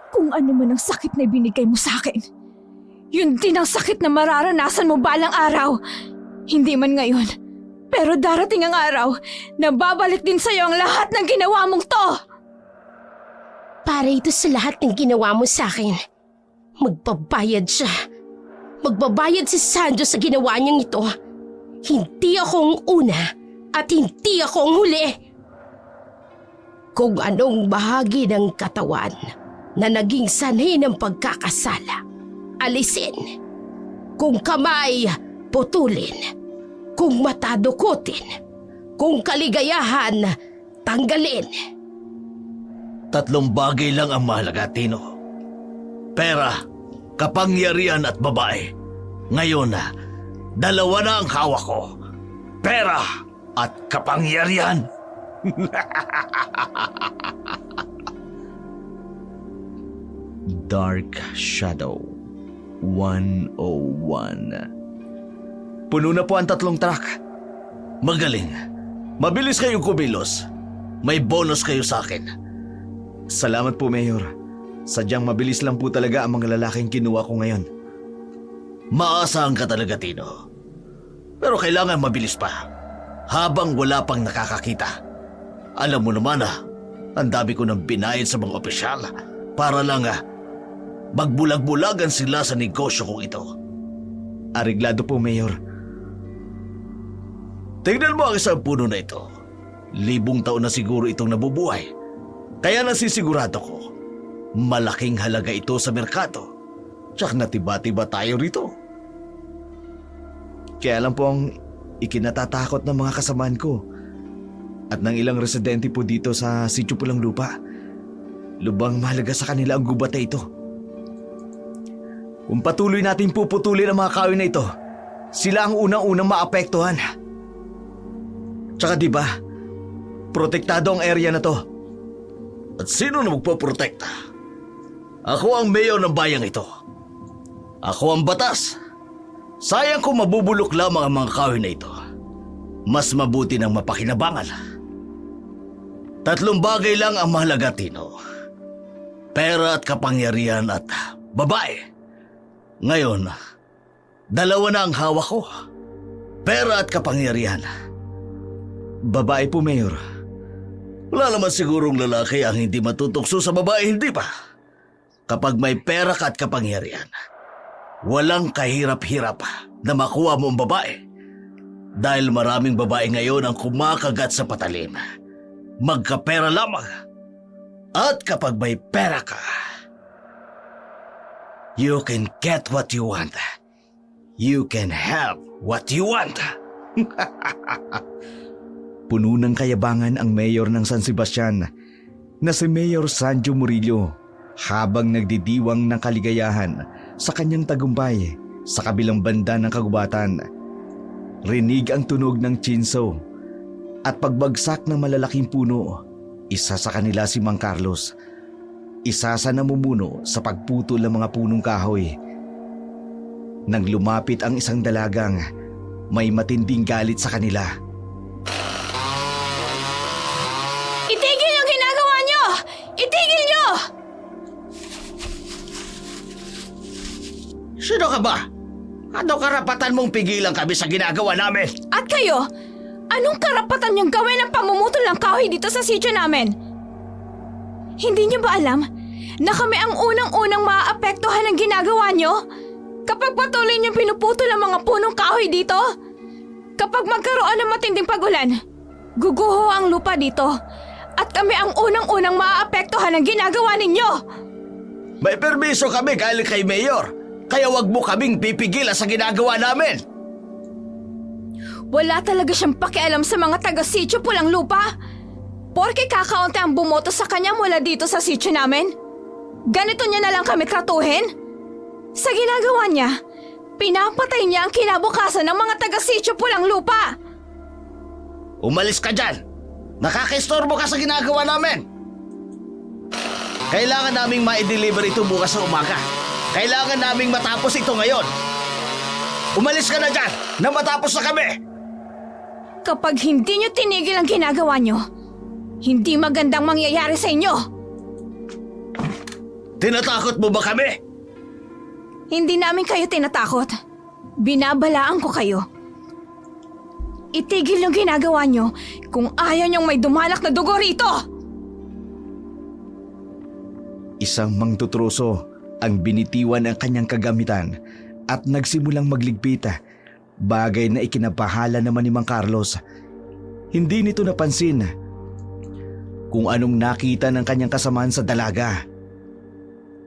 Kung ano man ang sakit na ibinigay mo sa akin, yun din ang sakit na mararanasan mo balang araw. Hindi man ngayon, pero darating ang araw na babalik din sa'yo ang lahat ng ginawa mong to. Para ito sa lahat ng ginawa mo sa akin, magbabayad siya. Magbabayad si Sandro sa ginawa niyang ito. Hindi ako ang una at hindi ako ang huli. Kung anong bahagi ng katawan na naging sanay ng pagkakasala, alisin. Kung kamay, putulin. Kung mata, dukutin. Kung kaligayahan, tanggalin. 3 bagay lang ang mahalaga, Tino. Pera, kapangyarihan at babae. Ngayon na, 2 na ang hawak ko. Pera at kapangyarihan. Dark Shadow 101. Puno na po ang 3 truck. Magaling. Mabilis kayong kumilos. May bonus kayo sa akin. Salamat po, Mayor. Sadyang mabilis lang po talaga ang mga lalaking kinuha ko ngayon. Maasahan ka talaga, Tino. Pero kailangan mabilis pa. Habang wala pang nakakakita. Alam mo naman ang dami ko nang binayad sa mga opisyal para lang magbulag-bulagan sila sa negosyo kong ito. Areglado po, Mayor. Tingnan mo ang isang puno na ito. 1,000 taon na siguro itong nabubuhay. Kaya nasisigurado ko, malaking halaga ito sa merkado. Tsak natiba-tiba tayo rito. Kaya lang po ang ikinatatakot ng mga kasamaan ko at ng ilang residente po dito sa Sitio Pulang Lupa. Lubang mahalaga sa kanila ang gubat na ito. Kung patuloy natin puputulin ang mga kahoy na ito, sila ang unang-unang maapektuhan. Tsaka diba, protektado ang area na to. At sino na magpoprotekta? Ako ang mayor ng bayang ito. Ako ang batas. Sayang kung mabubulok lamang ang mga kahoy na ito. Mas mabuti ng mapakinabangan. 3 bagay lang ang mahalaga, Tino. Pera at kapangyarihan at babae. Ngayon, 2 na ang hawak ko. Pera at kapangyarihan. Babae po, Mayor. Wala naman sigurong lalaki ang hindi matutukso sa babae, hindi ba? Kapag may pera ka at kapangyarihan, walang kahirap-hirap na makuha mo ang babae. Dahil maraming babae ngayon ang kumakagat sa patalim. Magkapera lamang. At kapag may pera ka, you can get what you want. You can have what you want. Puno ng kayabangan ang mayor ng San Sebastian na si Mayor Sanjo Murillo habang nagdidiwang ng kaligayahan sa kanyang tagumpay sa kabilang banda ng kagubatan. Rinig ang tunog ng tsinso at pagbagsak ng malalaking puno. Isa sa kanila si Mang Carlos. Isa sa namumuno sa pagputol ng mga punong kahoy. Nang lumapit ang isang dalagang, may matinding galit sa kanila. Itigil yung ginagawa nyo! Itigil nyo! Sino ka ba? Ano karapatan mong pigilan kami sa ginagawa namin? At kayo, anong karapatan niyong gawin ang pamumutol ng kahoy dito sa sityo namin? Hindi niyo ba alam na kami ang unang-unang maaapektuhan ng ginagawa niyo? Kapag patuloy niyong pinuputol ang mga punong kahoy dito? Kapag magkaroon ng matinding pagulan, guguho ang lupa dito at kami ang unang-unang maaapektuhan ng ginagawa ninyo! May permiso kami galing kay Mayor. Kaya wag mo kaming pipigilan sa ginagawa namin. Wala talaga siyang pakialam sa mga taga-sityo Pulang Lupa. Porke kakaunti ang bumoto sa kanya mula dito sa sityo namin. Ganito niya na lang kami tratuhin? Sa ginagawa niya, pinapatay niya ang kinabukasan ng mga taga-sityo Pulang Lupa. Umalis ka dyan. Nakakistorbo ka sa ginagawa namin. Kailangan naming ma-deliver ito bukas sa umaga. Kailangan naming matapos ito ngayon. Umalis ka na dyan na matapos na kami. Kapag hindi niyo tinigil ang ginagawa niyo, hindi magandang mangyayari sa inyo. Tinatakot mo ba kami? Hindi namin kayo tinatakot. Binabalaan ko kayo. Itigil yung ginagawa nyo kung ayaw nyong may dumalak na dugo rito! Isang mangtutruso ang binitiwan ng kanyang kagamitan at nagsimulang magligpit. Bagay na ikinabahala naman ni Mang Carlos. Hindi nito napansin kung anong nakita ng kanyang kasamahan sa dalaga.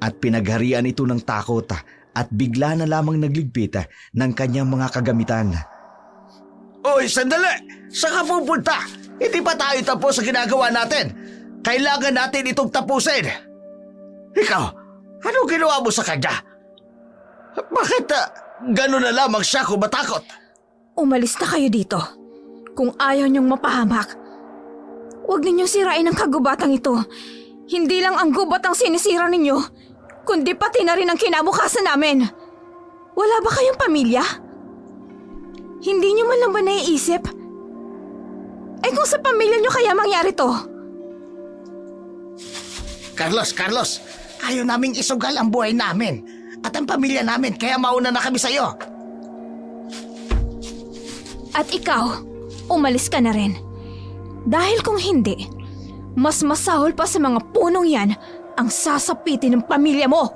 At pinagharian ito ng takot at bigla na lamang nagligpit ng kanyang mga kagamitan. Oy, sandali! Saan ka pupunta? Hindi pa tayo tapos sa ginagawa natin. Kailangan natin itong tapusin. Ikaw, anong ginawa mo sa kanya? Bakit gano'n na lamang siya kung matakot? Umalis na kayo dito. Kung ayaw nyong mapahamak, huwag ninyong sirain ang kagubatang ito. Hindi lang ang gubat ang sinisira ninyo, kundi pati na rin ang kinabukasan namin. Wala ba kayong pamilya? Hindi nyo man lang ba naiisip? Ay kung sa pamilya nyo kaya mangyari to? Carlos, ayaw naming isugal ang buhay namin at ang pamilya namin, kaya mauna na kami sa'yo. At ikaw, umalis ka na rin. Dahil kung hindi, mas masahol pa sa mga punong yan ang sasapitin ng pamilya mo.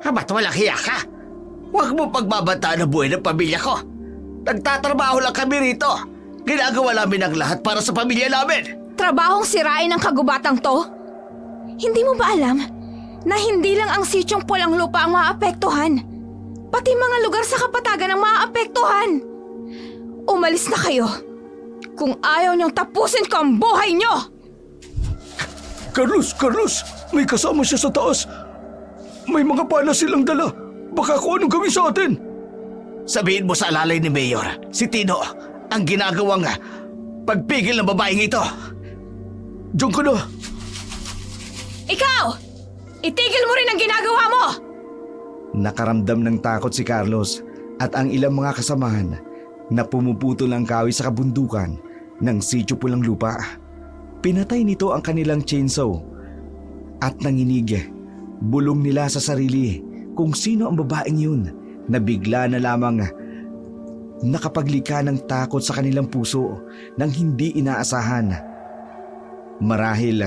Ba't walang hiya ka? Huwag mo pagbabantaan ang buhay ng pamilya ko. Nagtatrabaho lang kami rito. Ginagawa namin ang lahat para sa pamilya namin. Trabahong sirain ang kagubatang to? Hindi mo ba alam na hindi lang ang sityong pulang lupa ang maapektuhan? Pati mga lugar sa kapatagan ang maapektuhan. Umalis na kayo kung ayaw niyong tapusin ko ang buhay niyo! Carlos! May kasama siya sa taas. May mga pala silang dala. Baka kung anong gawin sa atin. Sabihin mo sa alalay ni Mayor, si Tino, ang ginagawang pagpigil ng babaeng ito. Diyan ka na. Ikaw! Itigil mo rin ang ginagawa mo! Nakaramdam ng takot si Carlos at ang ilang mga kasamahan na pumuputol ang kahoy sa kabundukan ng sitio Pulang Lupa. Pinatay nito ang kanilang chainsaw at nanginig. Bulong nila sa sarili kung sino ang babaeng yun na bigla na lamang nakapaglikha ng takot sa kanilang puso nang hindi inaasahan. Marahil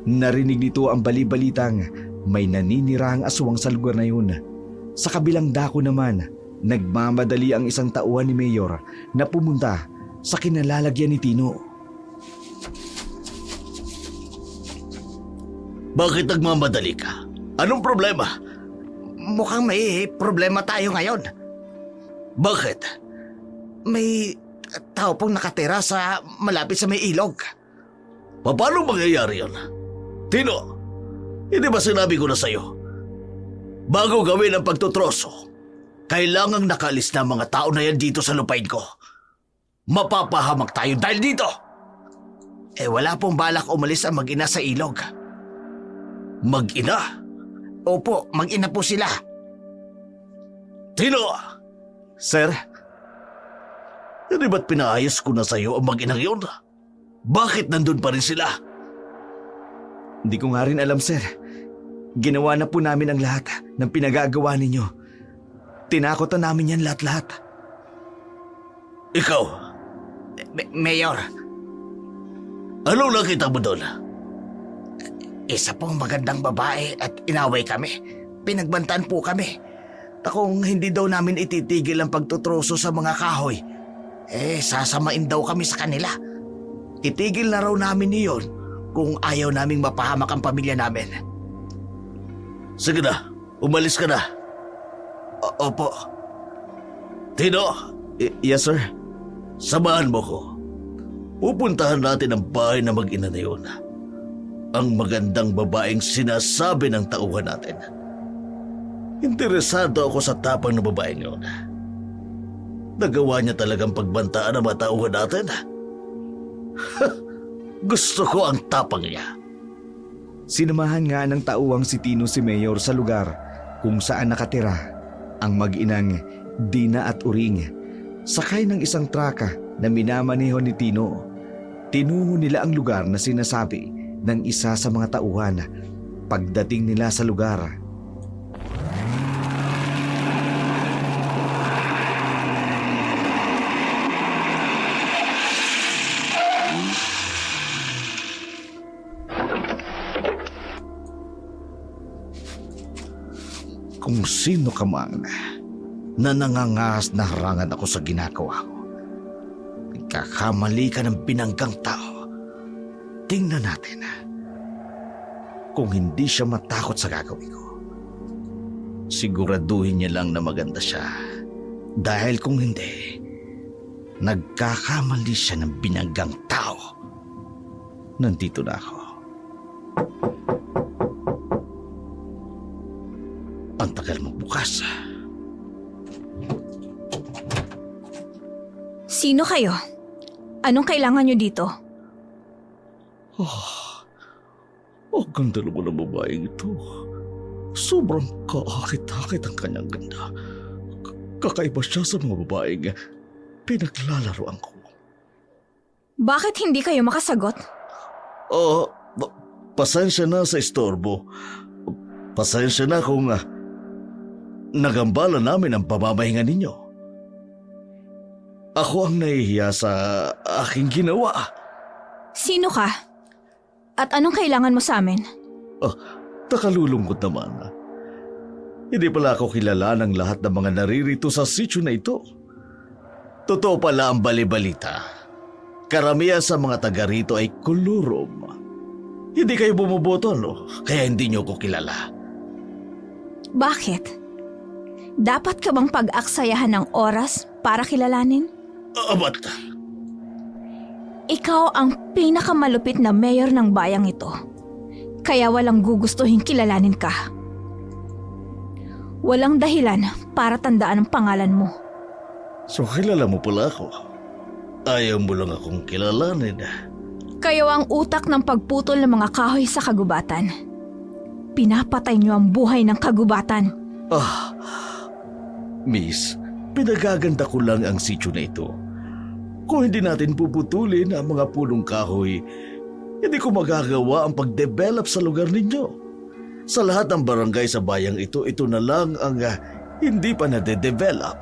narinig nito ang bali-balitang may naninirang aswang sa lugar na yun. Sa kabilang dako naman, nagmamadali ang isang tauhan ni Mayor na pumunta sa kinalalagyan ni Tino. Bakit nagmamadali ka? Anong problema? Mukhang may problema tayo ngayon. Bakit? May tao pong nakatira sa malapit sa may ilog. Paano mangyayari yan? Tino, hindi ba sinabi ko na sa'yo? Bago gawin ang pagtutroso, kailangang nakaalis na mga tao na yan dito sa lupain ko. Mapapahamak tayo dahil dito. Wala pong balak umalis ang mag-ina sa ilog. Mag-ina? Opo, mag-ina po sila. Tino! Sir, Hindi ba't pinaayos ko na sa'yo ang mag-inang yun? Bakit nandun pa rin sila? di ko nga rin alam, sir. Ginawa na po namin ang lahat ng pinagagawa ninyo. Tinakot na namin yan lahat-lahat. Ikaw, Mayor, anong nakita mo doon? isa pong magandang babae at inaway kami. Pinagbantaan po kami. Kung hindi daw namin ititigil ang pagtutroso sa mga kahoy, sasamain daw kami sa kanila. Itigil na raw namin iyon kung ayaw naming mapahamak ang pamilya namin. Sige na, umalis ka na. Opo. Tino, Yes, sir. samahan mo ko. Pupuntahan natin ang bahay na mag-ina na yun. Ang magandang babaeng sinasabi ng tauhan natin. Interesado ako sa tapang ng babaeng yun. Nagawa niya talagang pagbantaan ang mga tauhan natin. Gusto ko ang tapang niya. Sinamahan nga ng tauwang si Tino si Mayor sa lugar kung saan nakatira ang mag-inang Dina at Uring. Sakay ng isang traka na minamaneho ni Tino. Tinungo nila ang lugar na sinasabi ng isa sa mga tauhan. Pagdating nila sa lugar, Kung sino ka man na nangangas na harangan ako sa ginagawa ko, nagkakamali ka ng binanggang tao. Tingnan natin kung hindi siya matakot sa gagawin ko. Siguraduhin niya lang na maganda siya. Dahil kung hindi, nagkakamali siya ng binanggang tao. Nandito na ako. Ang tagal magbukas. Sino kayo? Anong kailangan nyo dito? Ang ganda naman ng babaeng ito. Sobrang kaakit-akit ang kanyang ganda. Kakaiba siya sa mga babaeng pinaglalaroan ko. Bakit hindi kayo makasagot? Pasensya na sa istorbo. Pasensya na kung nagambala namin ang pamamahinga ninyo. Ako ang nahihiya sa aking ginawa. Sino ka? At anong kailangan mo sa amin? Nakalulungkot naman. Hindi pala ako kilala ng lahat ng mga naririto sa sityo na ito. Totoo pala ang balibalita. Karamihan sa mga taga rito ay kulurom. Hindi kayo bumuboto, no? Kaya hindi niyo ko kilala. Bakit? Dapat ka bang pag-aksayahan ng oras para kilalanin? Ba't? Ikaw ang pinakamalupit na mayor ng bayang ito. Kaya walang gugustuhin kilalanin ka. Walang dahilan para tandaan ang pangalan mo. So kilala mo pala ako. Ayaw mo lang akong kilalanin. Kayo ang utak ng pagputol ng mga kahoy sa kagubatan. Pinapatay niyo ang buhay ng kagubatan. Miss, pinagaganda ko lang ang sityo na ito. Kung hindi natin puputulin ang mga punong kahoy, hindi ko magagawa ang pag-develop sa lugar ninyo. Sa lahat ng barangay sa bayang ito na lang ang hindi pa nade-develop.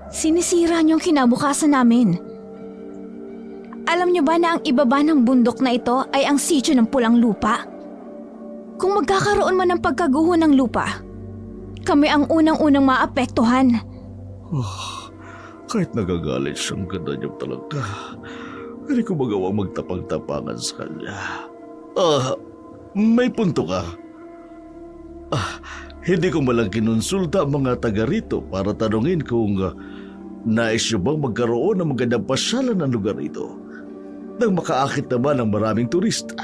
Sinisira niyo ang kinabukasan namin. Alam niyo ba na ang ibaba ng bundok na ito ay ang sityo ng pulang lupa? Kung magkakaroon man ng pagkaguho ng lupa, kami ang unang-unang maapektuhan. Kahit nagagalit siyang ganda niya talaga, hindi ko magawang magtapang-tapangan sa kanya. May punto ka. Hindi ko malang kinonsulta ang mga taga rito para tanungin kung nais niyo bang magkaroon ng magandang pasyalan ng lugar ito nang makaakit naman ng maraming turista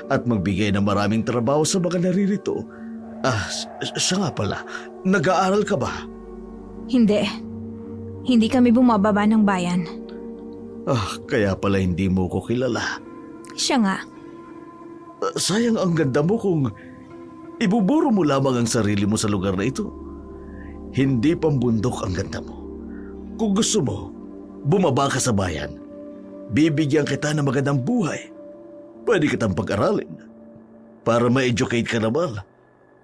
at magbigay ng maraming trabaho sa mga naririto. Siya nga pala, nag-aaral ka ba? Hindi. Hindi kami bumababa ng bayan. Kaya pala hindi mo ko kilala. Siya nga. Sayang ang ganda mo kung ibuburo mo lamang ang sarili mo sa lugar na ito. Hindi pambundok ang ganda mo. Kung gusto mo, bumaba ka sa bayan. Bibigyan kita ng magandang buhay. Pwede kitang pag-aralin. Para ma-educate ka naman.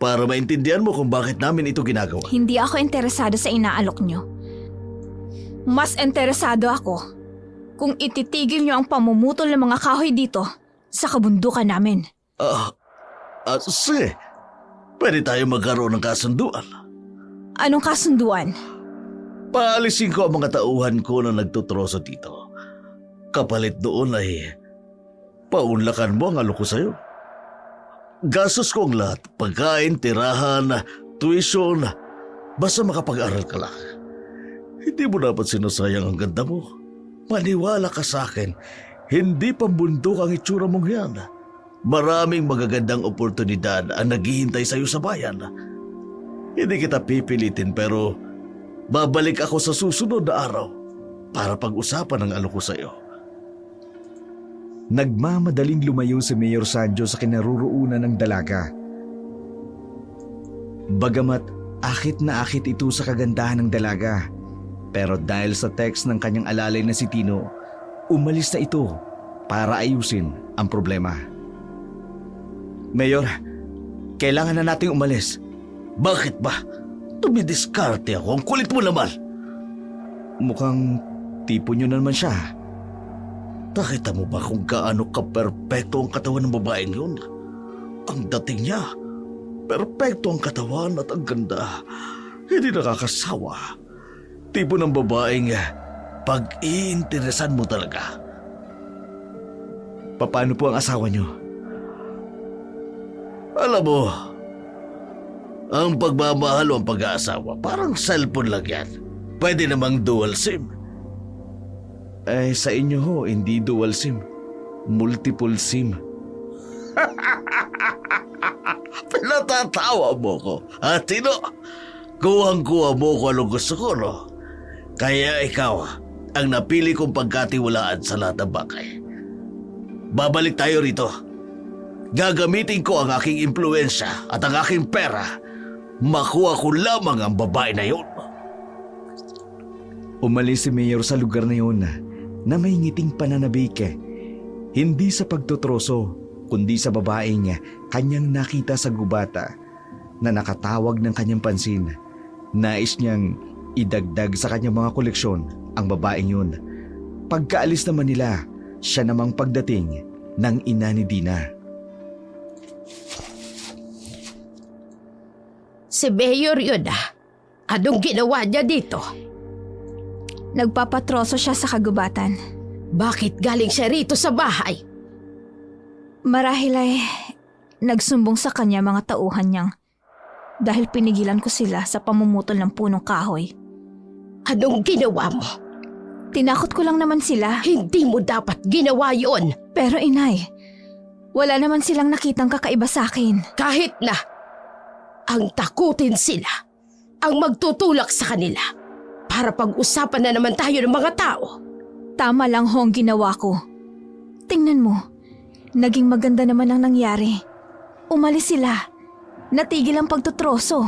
Para maintindihan mo kung bakit namin ito ginagawa. Hindi ako interesado sa inaalok niyo. Mas interesado ako kung ititigil niyo ang pamumutol ng mga kahoy dito sa kabundukan namin. Sige. Pwede tayo magkaroon ng kasunduan. Anong kasunduan? Paalisin ko ang mga tauhan ko na nagtutroso dito. Kapalit doon ay paunlakan mo ang alok ko sa'yo. Gastos ko ang lahat. Pagkain, tirahan, tuition. Basta makapag-aral ka lang. Hindi mo dapat sinasayang ang ganda mo. Maniwala ka sa akin. Hindi pambundok ang itsura mong yan. Maraming magagandang oportunidad ang naghihintay sa'yo sa bayan. Hindi kita pipilitin pero babalik ako sa susunod na araw para pag-usapan ang alok ko sa'yo. Nagmamadaling lumayo si Mayor Sanjo sa kinaroroonan ng dalaga. Bagamat akit na akit ito sa kagandahan ng dalaga, pero dahil sa text ng kanyang alalay na si Tino, umalis na ito para ayusin ang problema. Mayor, kailangan na nating umalis. Bakit ba? Tumidiskarte ako. Ang kulit mo naman. Mukhang tipo nyo na naman siya. Nakita mo ba kung gaano ka-perpekto ang katawan ng babaeng yun? Ang dating niya, Perpekto ang katawan at ang ganda. Hindi nakakasawa. Tipo ng babaeng pag-iinteresan mo talaga. Paano po ang asawa niyo? Alam mo, ang pagmamahal o ang pag-aasawa, parang cellphone lang yan. Pwede namang dual SIM. Sa inyo ho, hindi dual SIM. Multiple SIM. Pinatatawa mo ko. At sino? Kuhang-kuha mo ko anong gusto ko, no? Kaya ikaw, ang napili kong pagkatiwalaan sa lahat ng bagay. Babalik tayo rito. Gagamitin ko ang aking impluensya at ang aking pera. Makuha ko lamang ang babae na yun. Umalis si Mayor sa lugar na yun na may ngiting pananabik. Hindi sa pagtutroso, kundi sa babaeng kanyang nakita sa gubata na nakatawag ng kanyang pansin. Nais niyang idagdag sa kanyang mga koleksyon ang babaeng yun. Pagkaalis naman nila, siya namang pagdating ng ina ni Dina. Si Mayor yun Anong ginawa niya dito? Nagpapatroso siya sa kagubatan. Bakit galing siya rito sa bahay? Marahil ay nagsumbong sa kanya mga tauhan niyang dahil pinigilan ko sila sa pamumutol ng punong kahoy. Anong ginawa mo? Tinakot ko lang naman sila. Hindi mo dapat ginawa yon. Pero inay, wala naman silang nakitang kakaiba sa akin. Kahit na ang takutin sila, ang magtutulak sa kanila para pag-usapan na naman tayo ng mga tao. Tama lang ho ang ginawa ko. Tingnan mo, naging maganda naman ang nangyari. Umalis sila. Natigil ang pagtutroso.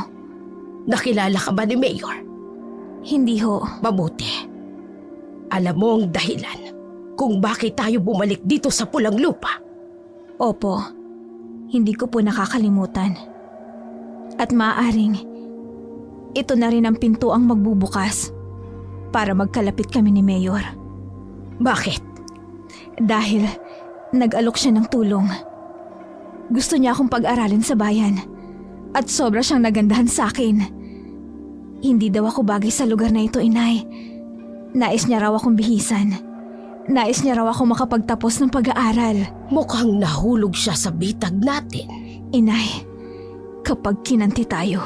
Nakilala ka ba ni Mayor? Hindi ho. Mabuti. Alam mo ang dahilan kung bakit tayo bumalik dito sa Pulang Lupa. Opo, hindi ko po nakakalimutan. At maaaring, ito na rin ang pintuang magbubukas para magkalapit kami ni Mayor. Bakit? Dahil nag-alok siya ng tulong. Gusto niya akong pag-aralin sa bayan at sobra siyang nagandahan sa akin. Hindi daw ako bagay sa lugar na ito, inay. Nais niya raw akong bihisan. Nais niya raw ako makapagtapos ng pag-aaral. Mukhang nahulog siya sa bitag natin. Inay, kapag kinanti tayo,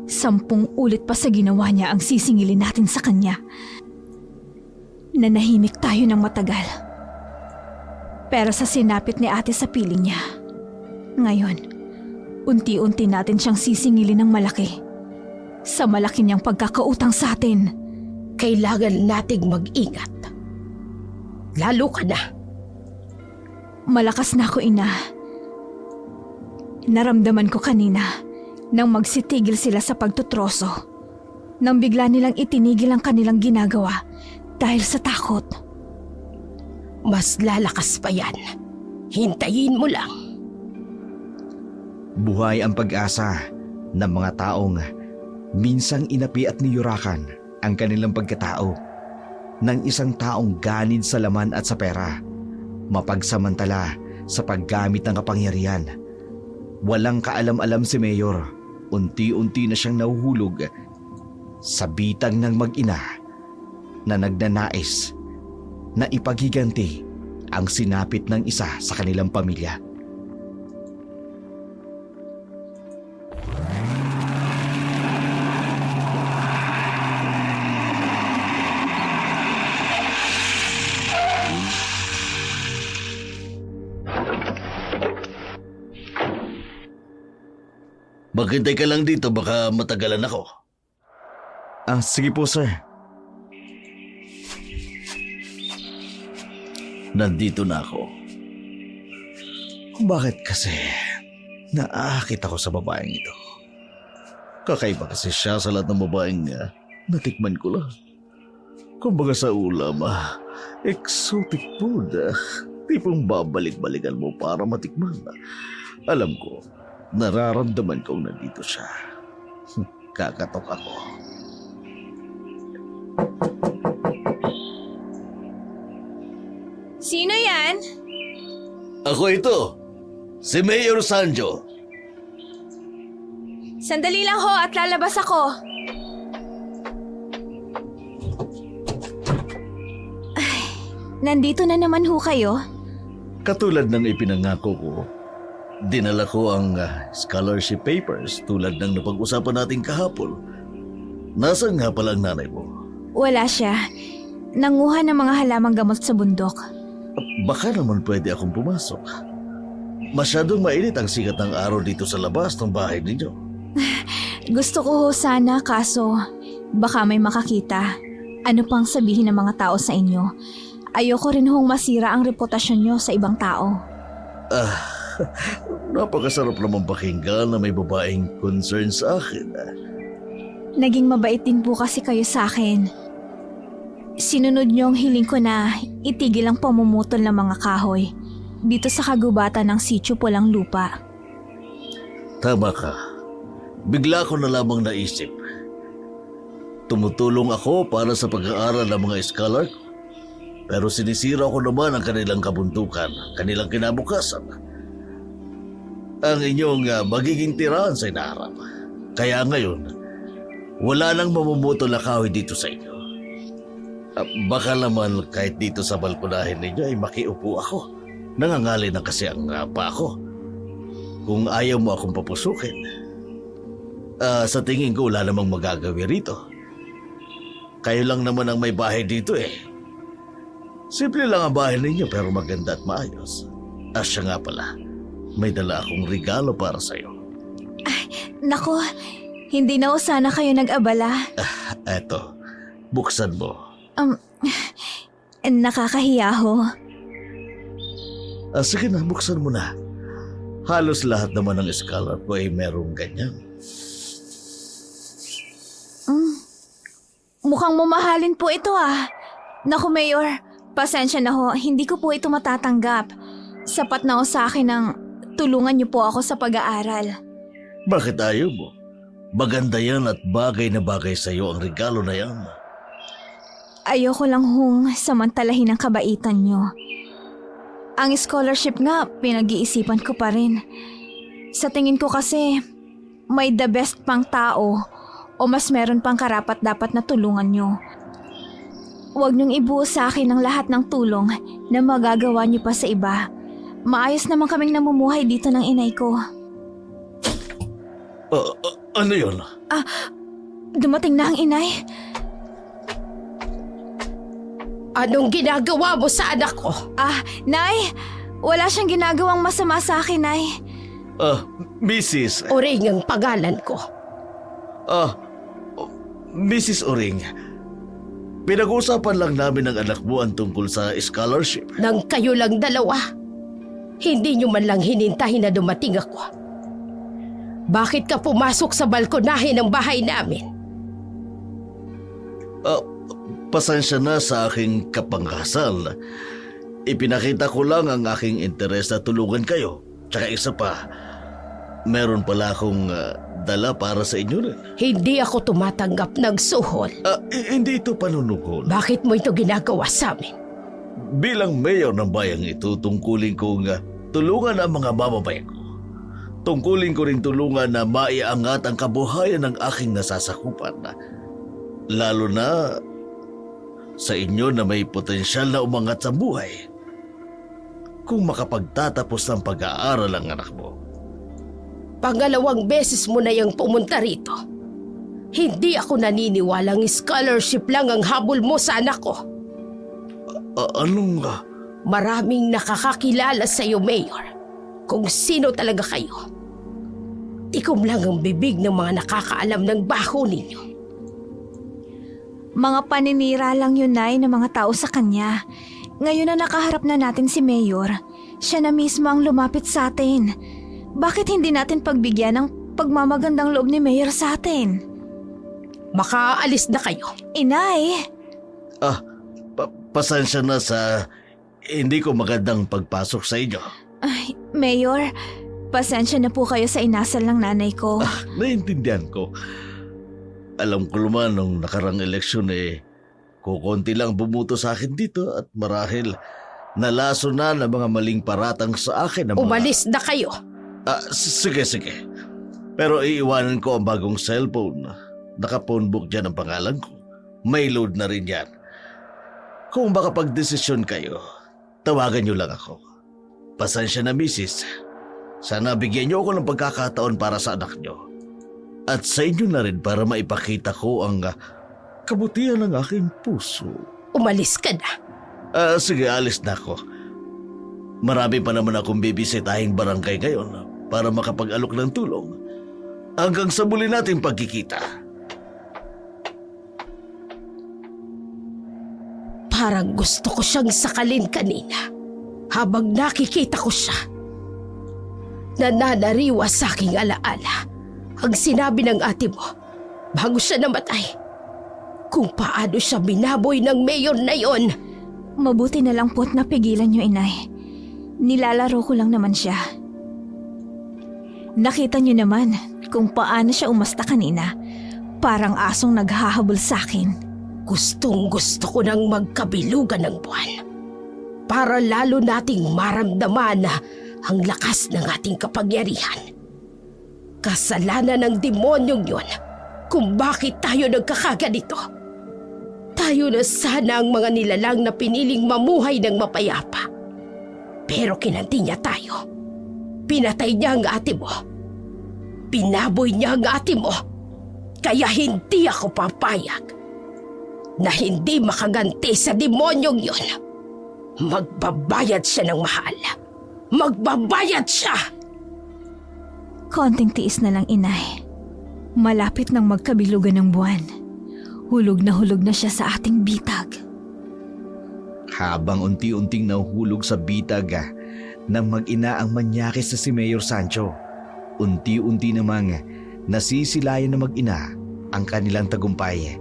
10 ulit pa sa ginawa niya ang sisingilin natin sa kanya. Nanahimik tayo ng matagal. Pero sa sinapit ni ate sa piling niya, ngayon, unti-unti natin siyang sisingilin ng malaki. Sa malaki niyang pagkakautang sa atin. Kailangan nating mag-ingat. Lalo ka na. Malakas na ako, ina. Naramdaman ko kanina nang magsitigil sila sa pagtutroso. Nang bigla nilang itinigil ang kanilang ginagawa dahil sa takot. Mas lalakas pa yan. Hintayin mo lang. Buhay ang pag-asa ng mga taong minsang inapi at niyurakan ang kanilang pagkatao ng isang taong ganid sa laman at sa pera, mapagsamantala sa paggamit ng kapangyarihan. Walang kaalam-alam si Mayor, unti-unti na siyang nahuhulog sa bitag ng mag-ina na nagnanais na ipaghiganti ang sinapit ng isa sa kanilang pamilya. Maghintay ka lang dito, baka matagalan ako. Sige po, sir. Nandito na ako. Bakit kasi naaakit ako sa babaeng ito? Kakaiba kasi siya sa lahat ng babaeng natikman ko lang. Kumbaga sa ulam, exotic food. Tipong babalik-balikan mo para matikman. Alam ko, nararamdaman kong nandito siya. Kakatok ako. Sino yan? Ako ito, si Mayor Sanjo. Sandali lang ho at lalabas ako. Ay, nandito na naman ho kayo. Katulad ng ipinangako ko, dinala ko ang scholarship papers tulad ng napag-usapan natin kahapon. Nasaan nga pala ang nanay mo? Wala siya. Nanguha ng mga halamang gamot sa bundok. Baka naman pwede akong pumasok. Masyadong mainit ang sikat ng araw dito sa labas ng bahay ninyo. Gusto ko ho sana kaso baka may makakita. Ano pang sabihin ng mga tao sa inyo? Ayoko rin hong masira ang reputasyon nyo sa ibang tao. Napakasarap naman pakinggan na may babaeng concern sa akin. Naging mabait din po kasi kayo sa akin. Sinunod niyo ang hiling ko na itigil ang pamumutol ng mga kahoy dito sa kagubatan ng Sitio Pulang Lupa. Tama ka. Bigla ko na lamang naisip. Tumutulong ako para sa pag-aaral ng mga scholar ko. Pero sinisira ko naman ang kanilang kabuntukan, kanilang kinabukasan. Ang inyong magiging tirahan sa inaharap. Kaya ngayon, wala nang mamumutol na kahoy dito sa inyo. Baka naman kahit dito sa balkonahin ninyo ay makiupo ako. Nangangali na kasi ang pa ako. Kung ayaw mo akong papusukin, sa tingin ko wala namang magagawi rito. Kayo lang naman ang may bahay dito eh. Simple lang ang bahay ninyo pero maganda at maayos. Siya nga pala, may dala akong regalo para sa'yo. Nako, hindi na ho sana kayo nag-abala. Eto, buksan mo. Nakakahiya ho. Sige na, buksan mo na. Halos lahat naman ng scholar ko ay merong ganyan. Mukhang mamahalin po ito ah. Naku Mayor, pasensya na ho, hindi ko po ito matatanggap. Sapat na ho sa akin ng tulungan niyo po ako sa pag-aaral. Bakit ayaw mo? Maganda yan at bagay na bagay sa'yo ang regalo na yan. Ayoko lang hong samantalahin ang kabaitan niyo. Ang scholarship nga, pinag-iisipan ko pa rin. Sa tingin ko kasi, may the best pang tao o mas meron pang karapat-dapat na tulungan niyo. Huwag niyong ibuo sa akin ang lahat ng tulong na magagawa niyo pa sa iba. Maayos naman kaming namumuhay dito ng inay ko. Ano yun? Dumating na ang inay. Anong ginagawa mo sa anak ko? Nay! Wala siyang ginagawang masama sa akin, Nay. Mrs. Oring ang pangalan ko. Mrs. Oring, pinag-uusapan lang namin ng anak mo ang tungkol sa scholarship. Nang kayo lang dalawa, hindi nyo man lang hinintahin na dumating ako. Bakit ka pumasok sa balkonahe ng bahay namin? Pasensya na sa aking kapanghasal. Ipinakita ko lang ang aking interes na tulungan kayo. Tsaka isa pa, meron pala akong dala para sa inyo rin. Hindi ako tumatanggap ng suhol. Hindi ito panunukol. Bakit mo ito ginagawa sa amin? Bilang mayor ng bayang ito, tungkulin kong tulungan ang mga mamamayan ko. Tungkulin ko rin tulungan na maiangat ang kabuhayan ng aking nasasakupan. Lalo na sa inyo na may potensyal na umangat sa buhay. Kung makapagtatapos ng pag-aaral ang anak mo. Pangalawang beses mo na yung pumunta rito. Hindi ako naniniwalang scholarship lang ang habol mo sa anak ko. Anong... Maraming nakakakilala sa iyo, Mayor. Kung sino talaga kayo. Tikom lang ang bibig ng mga nakakaalam ng baho ninyo. Mga paninira lang yun, Nay, ng mga tao sa kanya. Ngayon na nakaharap na natin si Mayor, siya na mismo ang lumapit sa atin. Bakit hindi natin pagbigyan ng pagmamagandang loob ni Mayor sa atin? Makaalis na kayo. Inay! Pasensya na sa hindi ko magandang pagpasok sa inyo. Ay, Mayor, pasensya na po kayo sa inasal ng nanay ko. Naiintindihan ko. Alam ko naman nung nakarang eleksyon kukunti lang bumuto sa akin dito at marahil nalaso na ng mga maling paratang sa akin. Umalis na kayo. Sige. Pero iiwanan ko ang bagong cellphone. Naka-phone book dyan ang pangalan ko. May load na rin yan. Kung makapag-desisyon kayo, tawagan niyo lang ako. Pasensya na, misis. Sana bigyan niyo ako ng pagkakataon para sa anak niyo. At sa inyo na rin para maipakita ko ang kabutihan ng aking puso. Umalis ka na. Sige, alis na ako. Marami pa naman akong bibisitahing barangay ngayon para makapag-alok ng tulong. Hanggang sa muli nating pagkikita. Parang gusto ko siyang sakalin kanina habang nakikita ko siya. Nananariwa sa aking alaala ang sinabi ng ate mo bago siya namatay. Kung paano siya binaboy ng mayor na yon. Mabuti na lang po't napigilan niyo, inay. Nilalaro ko lang naman siya. Nakita niyo naman kung paano siya umasta kanina. Parang asong naghahabol sa akin. Gustong gusto ko nang magkabilugan ng buwan para lalo nating maramdaman ang lakas ng ating kapangyarihan. Kasalanan ng demonyong yon kung bakit tayo nagkakaganito. Tayo na sana ang mga nilalang na piniling mamuhay ng mapayapa. Pero kinanti niya tayo. Pinatay niya ang ate mo. Pinaboy niya ang ate mo. Kaya hindi ako papayag na hindi makaganti sa demonyong yon. Magbabayad siya ng mahal. Magbabayad siya! Konting tiis na lang, inay. Malapit nang magkabilugan ng buwan. Hulog na siya sa ating bitag. Habang unti-unting nahuhulog sa bitag ng mag-ina ang manyakis na si Mayor Sancho, unti-unti namang nasisilayan na mag-ina ang kanilang tagumpay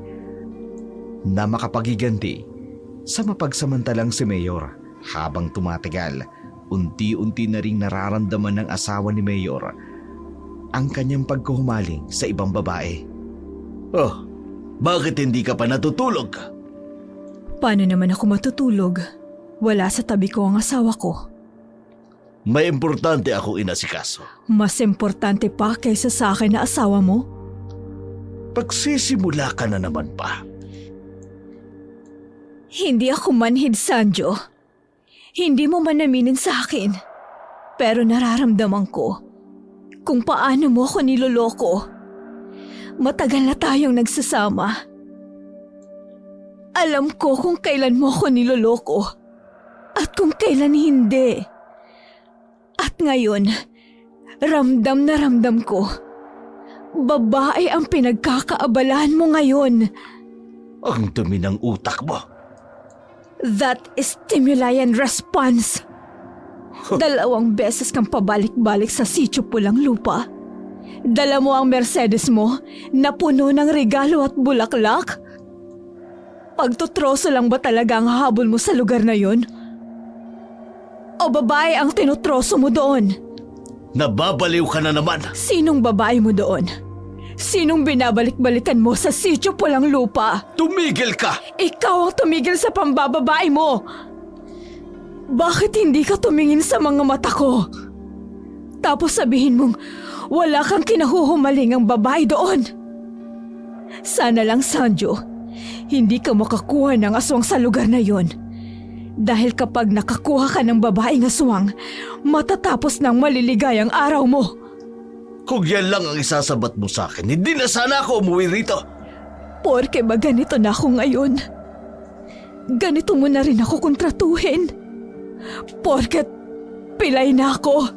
na makapagiganti sa mapagsamantalang si Mayor. Habang tumatagal, unti-unti na ring nararamdaman ng asawa ni Mayor ang kanyang pagkuhumaling sa ibang babae. Oh, bakit hindi ka pa natutulog? Paano naman ako matutulog? Wala sa tabi ko ang asawa ko. May importante akong inasikaso. Mas importante pa kaysa sa akin na asawa mo? Pagsisimula ka na naman pa. Hindi ako manhid, Sanjo. Hindi mo man aminin sa akin. Pero nararamdaman ko kung paano mo ako niloloko. Matagal na tayong nagsasama. Alam ko kung kailan mo ako niloloko at kung kailan hindi. At ngayon, ramdam na ramdam ko. Babae ang pinagkakaabalahan mo ngayon. Ang dumi ng utak mo. That is stimuli and response. 2 beses kang pabalik-balik sa sitio Pulang Lupa. Dala mo ang Mercedes mo na puno ng regalo at bulaklak. Pagtutroso lang ba talaga ang habol mo sa lugar na yun? O babae ang tinutroso mo doon? Nababaliw ka na naman. Sinong babae mo doon? Sinong binabalik-balikan mo sa sitio Pulang Lupa? Tumigil ka! Ikaw ang tumigil sa pambababae mo! Bakit hindi ka tumingin sa mga mata ko? Tapos sabihin mong wala kang kinahuhumaling ang babae doon. Sana lang, Sanjo, hindi ka makakuha ng aswang sa lugar na yon. Dahil kapag nakakuha ka ng babaeng aswang, matatapos ng maliligayang araw mo. Kung yan lang ang isasabat mo sa akin, hindi na sana ako umuwi rito. Porke ba ganito na ako ngayon? Ganito mo na rin ako kontratuhin. Porket pilay na ako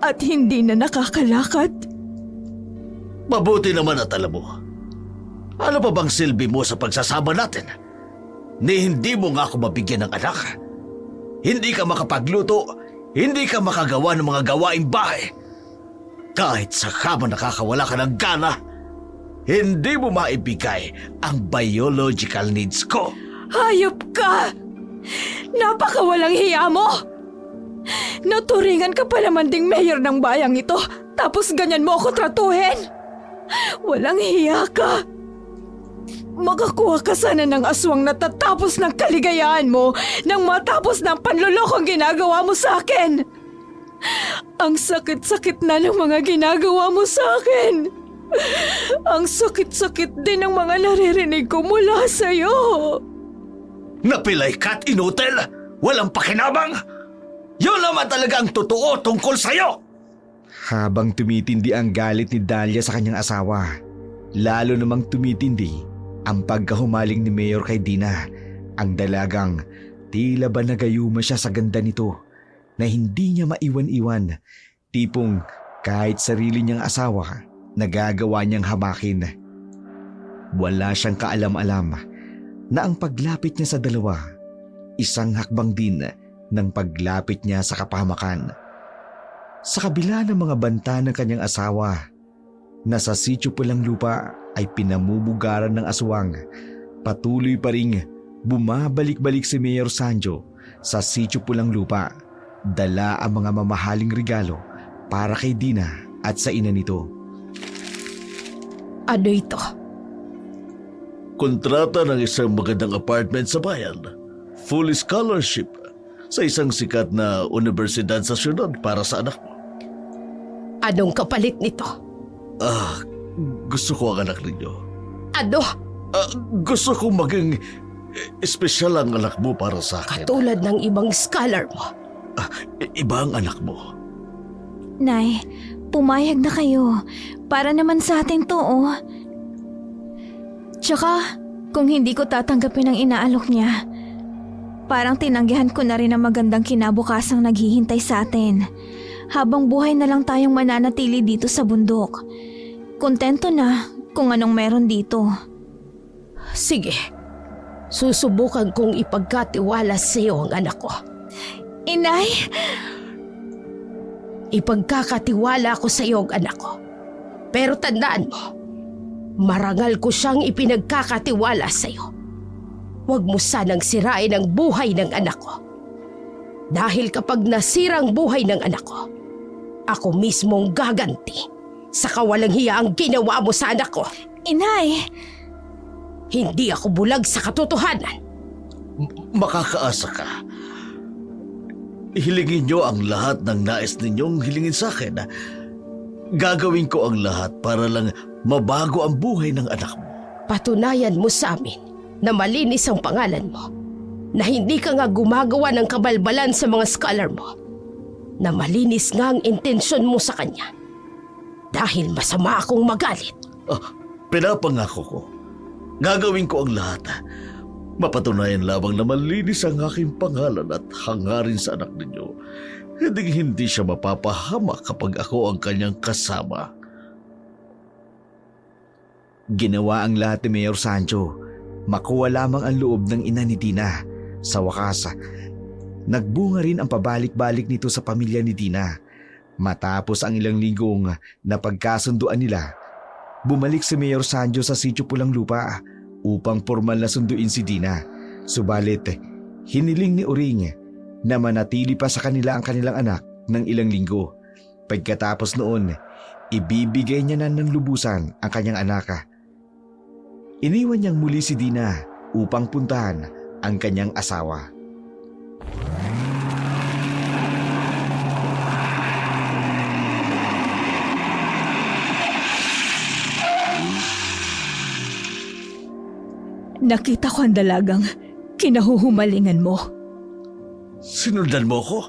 at hindi na nakakalakad. Mabuti naman at alam mo. Ano pa bang silbi mo sa pagsasama natin? Ni hindi mo nga ako mabigyan ng anak. Hindi ka makapagluto, hindi ka makagawa ng mga gawaing bahay. Kahit sa kama nakakawala ka ng gana, hindi mo maibigay ang biological needs ko. Hayop ka! Napakawalang hiya mo! Naturingan ka pa naman ding mayor ng bayang ito, tapos ganyan mo ako tratuhin! Walang hiya ka! Makakuha ka sana ng aswang na tatapos ng kaligayahan mo nang matapos ng panlulokong ginagawa mo sa akin! Ang sakit-sakit na ng mga ginagawa mo sa akin. Ang sakit-sakit din ng mga naririnig ko mula sa'yo. Napilay ka't inutil! Walang pakinabang! Yun naman talaga ang totoo tungkol sa'yo! Habang tumitindi ang galit ni Dahlia sa kanyang asawa, lalo namang tumitindi ang pagkahumaling ni Mayor kay Dina. Ang dalagang tila ba nagayuma siya sa ganda nito na hindi niya maiwan-iwan. Tipong kahit sarili niyang asawa, nagagawa niyang hamakin. Wala siyang kaalam-alam na ang paglapit niya sa dalawa, isang hakbang din ng paglapit niya sa kapahamakan. Sa kabila ng mga banta ng kanyang asawa, na sa Sitio Pulang Lupa ay pinamumugaran ng aswang, patuloy pa ring bumabalik-balik si Mayor Sanjo sa Sitio Pulang Lupa, dala ang mga mamahaling regalo para kay Dina at sa ina nito. Ano ito? Kontrata ng isang magandang apartment sa bayan. Full scholarship sa isang sikat na universidad sa syudad para sa anak mo. Anong kapalit nito? Gusto ko ang anak ninyo. Ano? Gusto ko maging espesyal ang anak mo para sa akin. Katulad ng ibang scholar mo. Iba ang anak mo. Nay, pumayag na kayo. Para naman sa atin to, oh. Tsaka, kung hindi ko tatanggapin ang inaalok niya, parang tinanggihan ko na rin ang magandang kinabukasang naghihintay sa atin. Habang buhay na lang tayong mananatili dito sa bundok. Kontento na kung anong meron dito. Sige, susubukan kong ipagkatiwala sa iyo ang anak ko. Inay! Ipagkakatiwala ko sa iyo ang anak ko. Pero tandaan mo, marangal ko siyang ipinagkakatiwala sa iyo. Huwag mo sanang sirain ang buhay ng anak ko. Dahil kapag nasira ang buhay ng anak ko, ako mismong gaganti sa kawalang hiya ang ginawa mo sa anak ko. Inay! Hindi ako bulag sa katotohanan. Makakaasa ka. Hilingin niyo ang lahat ng nais ninyong hilingin sa akin. Gagawin ko ang lahat para lang mabago ang buhay ng anak mo. Patunayan mo sa amin na malinis ang pangalan mo, na hindi ka nga gumagawa ng kabalbalan sa mga scholar mo, na malinis nga ang intensyon mo sa kanya. Dahil masama akong magalit. Pinapangako ko. Gagawin ko ang lahat. Mapatunayan lamang na malinis ang aking pangalan at hangarin sa anak ninyo. Hindi siya mapapahama kapag ako ang kanyang kasama. Ginawa ang lahat ni Mayor Sancho. Makuha lamang ang loob ng ina ni Dina. Sa wakas, nagbunga rin ang pabalik-balik nito sa pamilya ni Dina. Matapos ang ilang linggong napagkasunduan nila, bumalik si Mayor Sancho sa Sitio Pulang Lupa upang formal na sunduin si Dina. Subalit, hiniling ni Uring na manatili pa sa kanila ang kanilang anak ng ilang linggo. Pagkatapos noon, ibibigay niya na ng lubusan ang kanyang anak. Iniwan niyang muli si Dina upang puntahan ang kanyang asawa. Nakita ko ang dalagang kinahuhumalingan mo. Sinundan mo ko?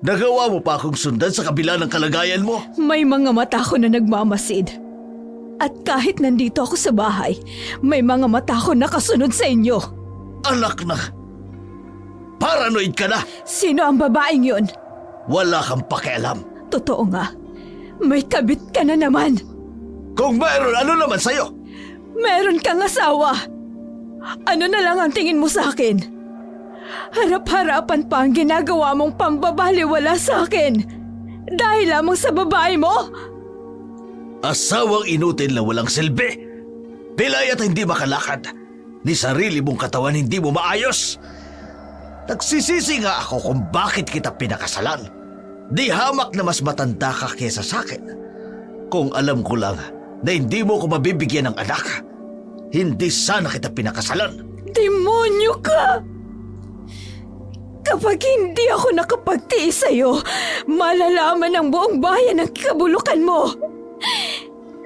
Nagawa mo pa akong sundan sa kabila ng kalagayan mo? May mga mata ko na nagmamasid. At kahit nandito ako sa bahay, may mga mata ko nakasunod sa inyo. Anak na! Paranoid ka na! Sino ang babaeng yun? Wala kang pakialam. Totoo nga. May kabit ka na naman. Kung mayroon, ano naman sa'yo? Meron kang asawa. Ano na lang ang tingin mo sa akin? Harap-harapan pa ang ginagawa mong pambabaliwala sa akin. Dahil lamang sa babae mo? Asawang inutil na walang silbi. Pilay at hindi makalakad. Ni sarili mong katawan hindi mo maayos. Nagsisisi nga ako kung bakit kita pinakasalan. Di hamak na mas matanda ka kesa sa akin. Kung alam ko lang na hindi mo ko mabibigyan ng anak, hindi sana kita pinakasalan. Demonyo ka! Kapag hindi ako nakapagtiis sa'yo, malalaman ng buong bayan ang kabulukan mo.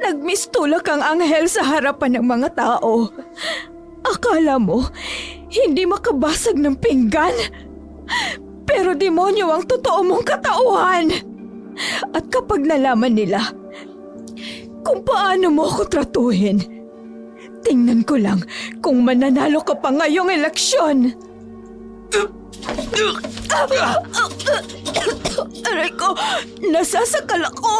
Nagmistulak ang anghel sa harapan ng mga tao. Akala mo, hindi makabasag ng pinggan? Pero demonyo ang totoo mong katauhan. At kapag nalaman nila kung paano mo ako tratuhin, tingnan ko lang kung mananalo ka pa ngayong eleksyon. Aray ko, nasasakal ako.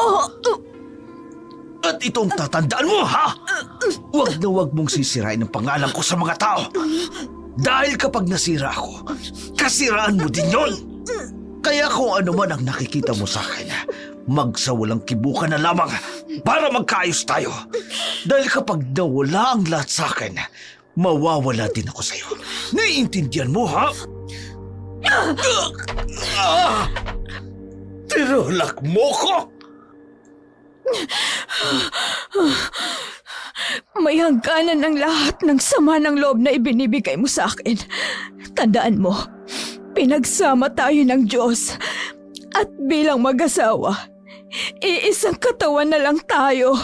At itong tatandaan mo, ha? Huwag na huwag mong sisirain ang pangalan ko sa mga tao. Dahil kapag nasira ako, kasiraan mo din yon. Kaya kung ano man ang nakikita mo sa akin, magsawalang kibukan na lamang para magkaayos tayo. Dahil kapag nawala ang lahat sa akin, mawawala din ako sa'yo. Naiintindihan mo, ha? Tinulak mo ko! May hangganan ng lahat ng sama ng loob na ibinibigay mo sa akin. Tandaan mo, pinagsama tayo ng Diyos. At bilang mag-asawa, iisang katawan na lang tayo.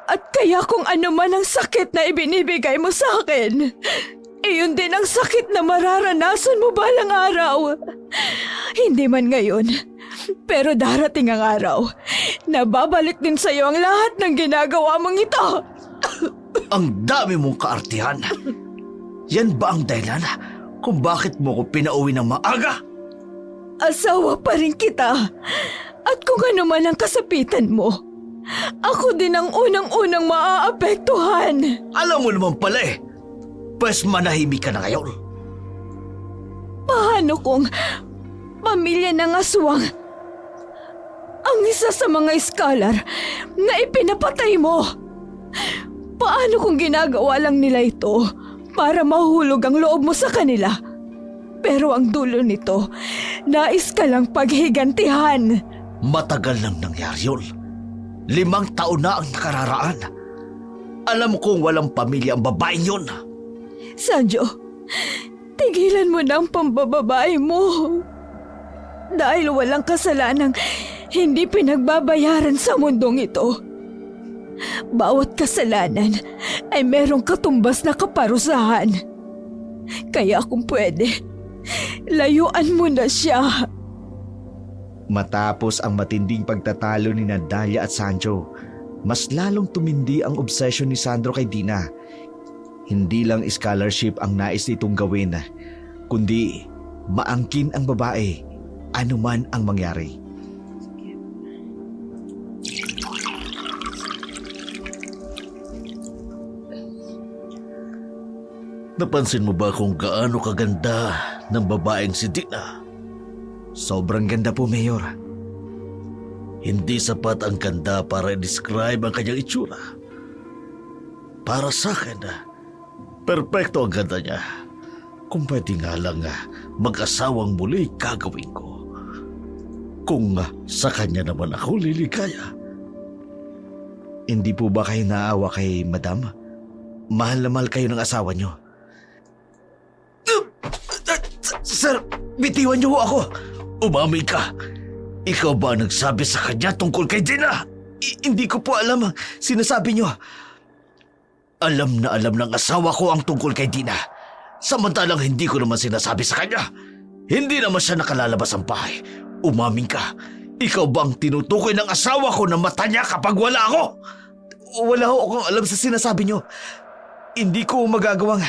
At kaya kung ano man ang sakit na ibinibigay mo sa akin, iyon din ang sakit na mararanasan mo balang araw. Hindi man ngayon, pero darating ang araw na babalik din sa iyo ang lahat ng ginagawa mong ito. Ang dami mong kaartihan. Yan ba ang dahilan kung bakit mo ko pinauwi ng maaga? Asawa pa rin kita. At kung ano man ang kasapitan mo, ako din ang unang-unang maaapektuhan. Alam mo naman pala eh. Pues manahimik ka na ngayon. Paano kung pamilya ng aswang ang isa sa mga scholar na ipinapatay mo? Paano kung ginagawa lang nila ito para mahulog ang loob mo sa kanila? Pero ang dulo nito, nais ka lang paghigantihan. Matagal nang nangyari yun. 5 taon na ang nakararaan. Alam kong walang pamilya ang babaeng yun. Sanjo, tigilan mo na ang pambababae mo. Dahil walang kasalanang hindi pinagbabayaran sa mundong ito. Bawat kasalanan ay merong katumbas na kaparusahan. Kaya kung pwede, layuan mo na siya. Matapos ang matinding pagtatalo ni Dalia at Sancho, mas lalong tumindi ang obsession ni Sandro kay Dina. Hindi lang scholarship ang nais nitong gawin, kundi maangkin ang babae, anuman ang mangyari. Napansin mo ba kung gaano kaganda ng babaeng si Dina? Sobrang ganda po, Mayor. Hindi sapat ang ganda para i-describe ang kanyang itsura. Para sa akin, perpekto ang ganda niya. Kung pwede nga lang mag-asawang muli gagawin ko. Kung sa kanya naman ako liligaya. Hindi po ba kayo naawa kay Madam? Mahal na mahal kayo ng asawa niyo. Sir, bitiwan niyo ho ako. Umamin ka. Ikaw ba nagsabi sa kanya tungkol kay Dina? Hindi ko po alam ang sinasabi niyo. Alam na alam ng asawa ko ang tungkol kay Dina. Samantalang hindi ko naman sinasabi sa kanya. Hindi naman siya nakalalabas ang bahay. Umamin ka. Ikaw ba ang tinutukoy ng asawa ko na mata niya kapag wala ako? Wala ho akong alam sa sinasabi niyo. Hindi ko magagawang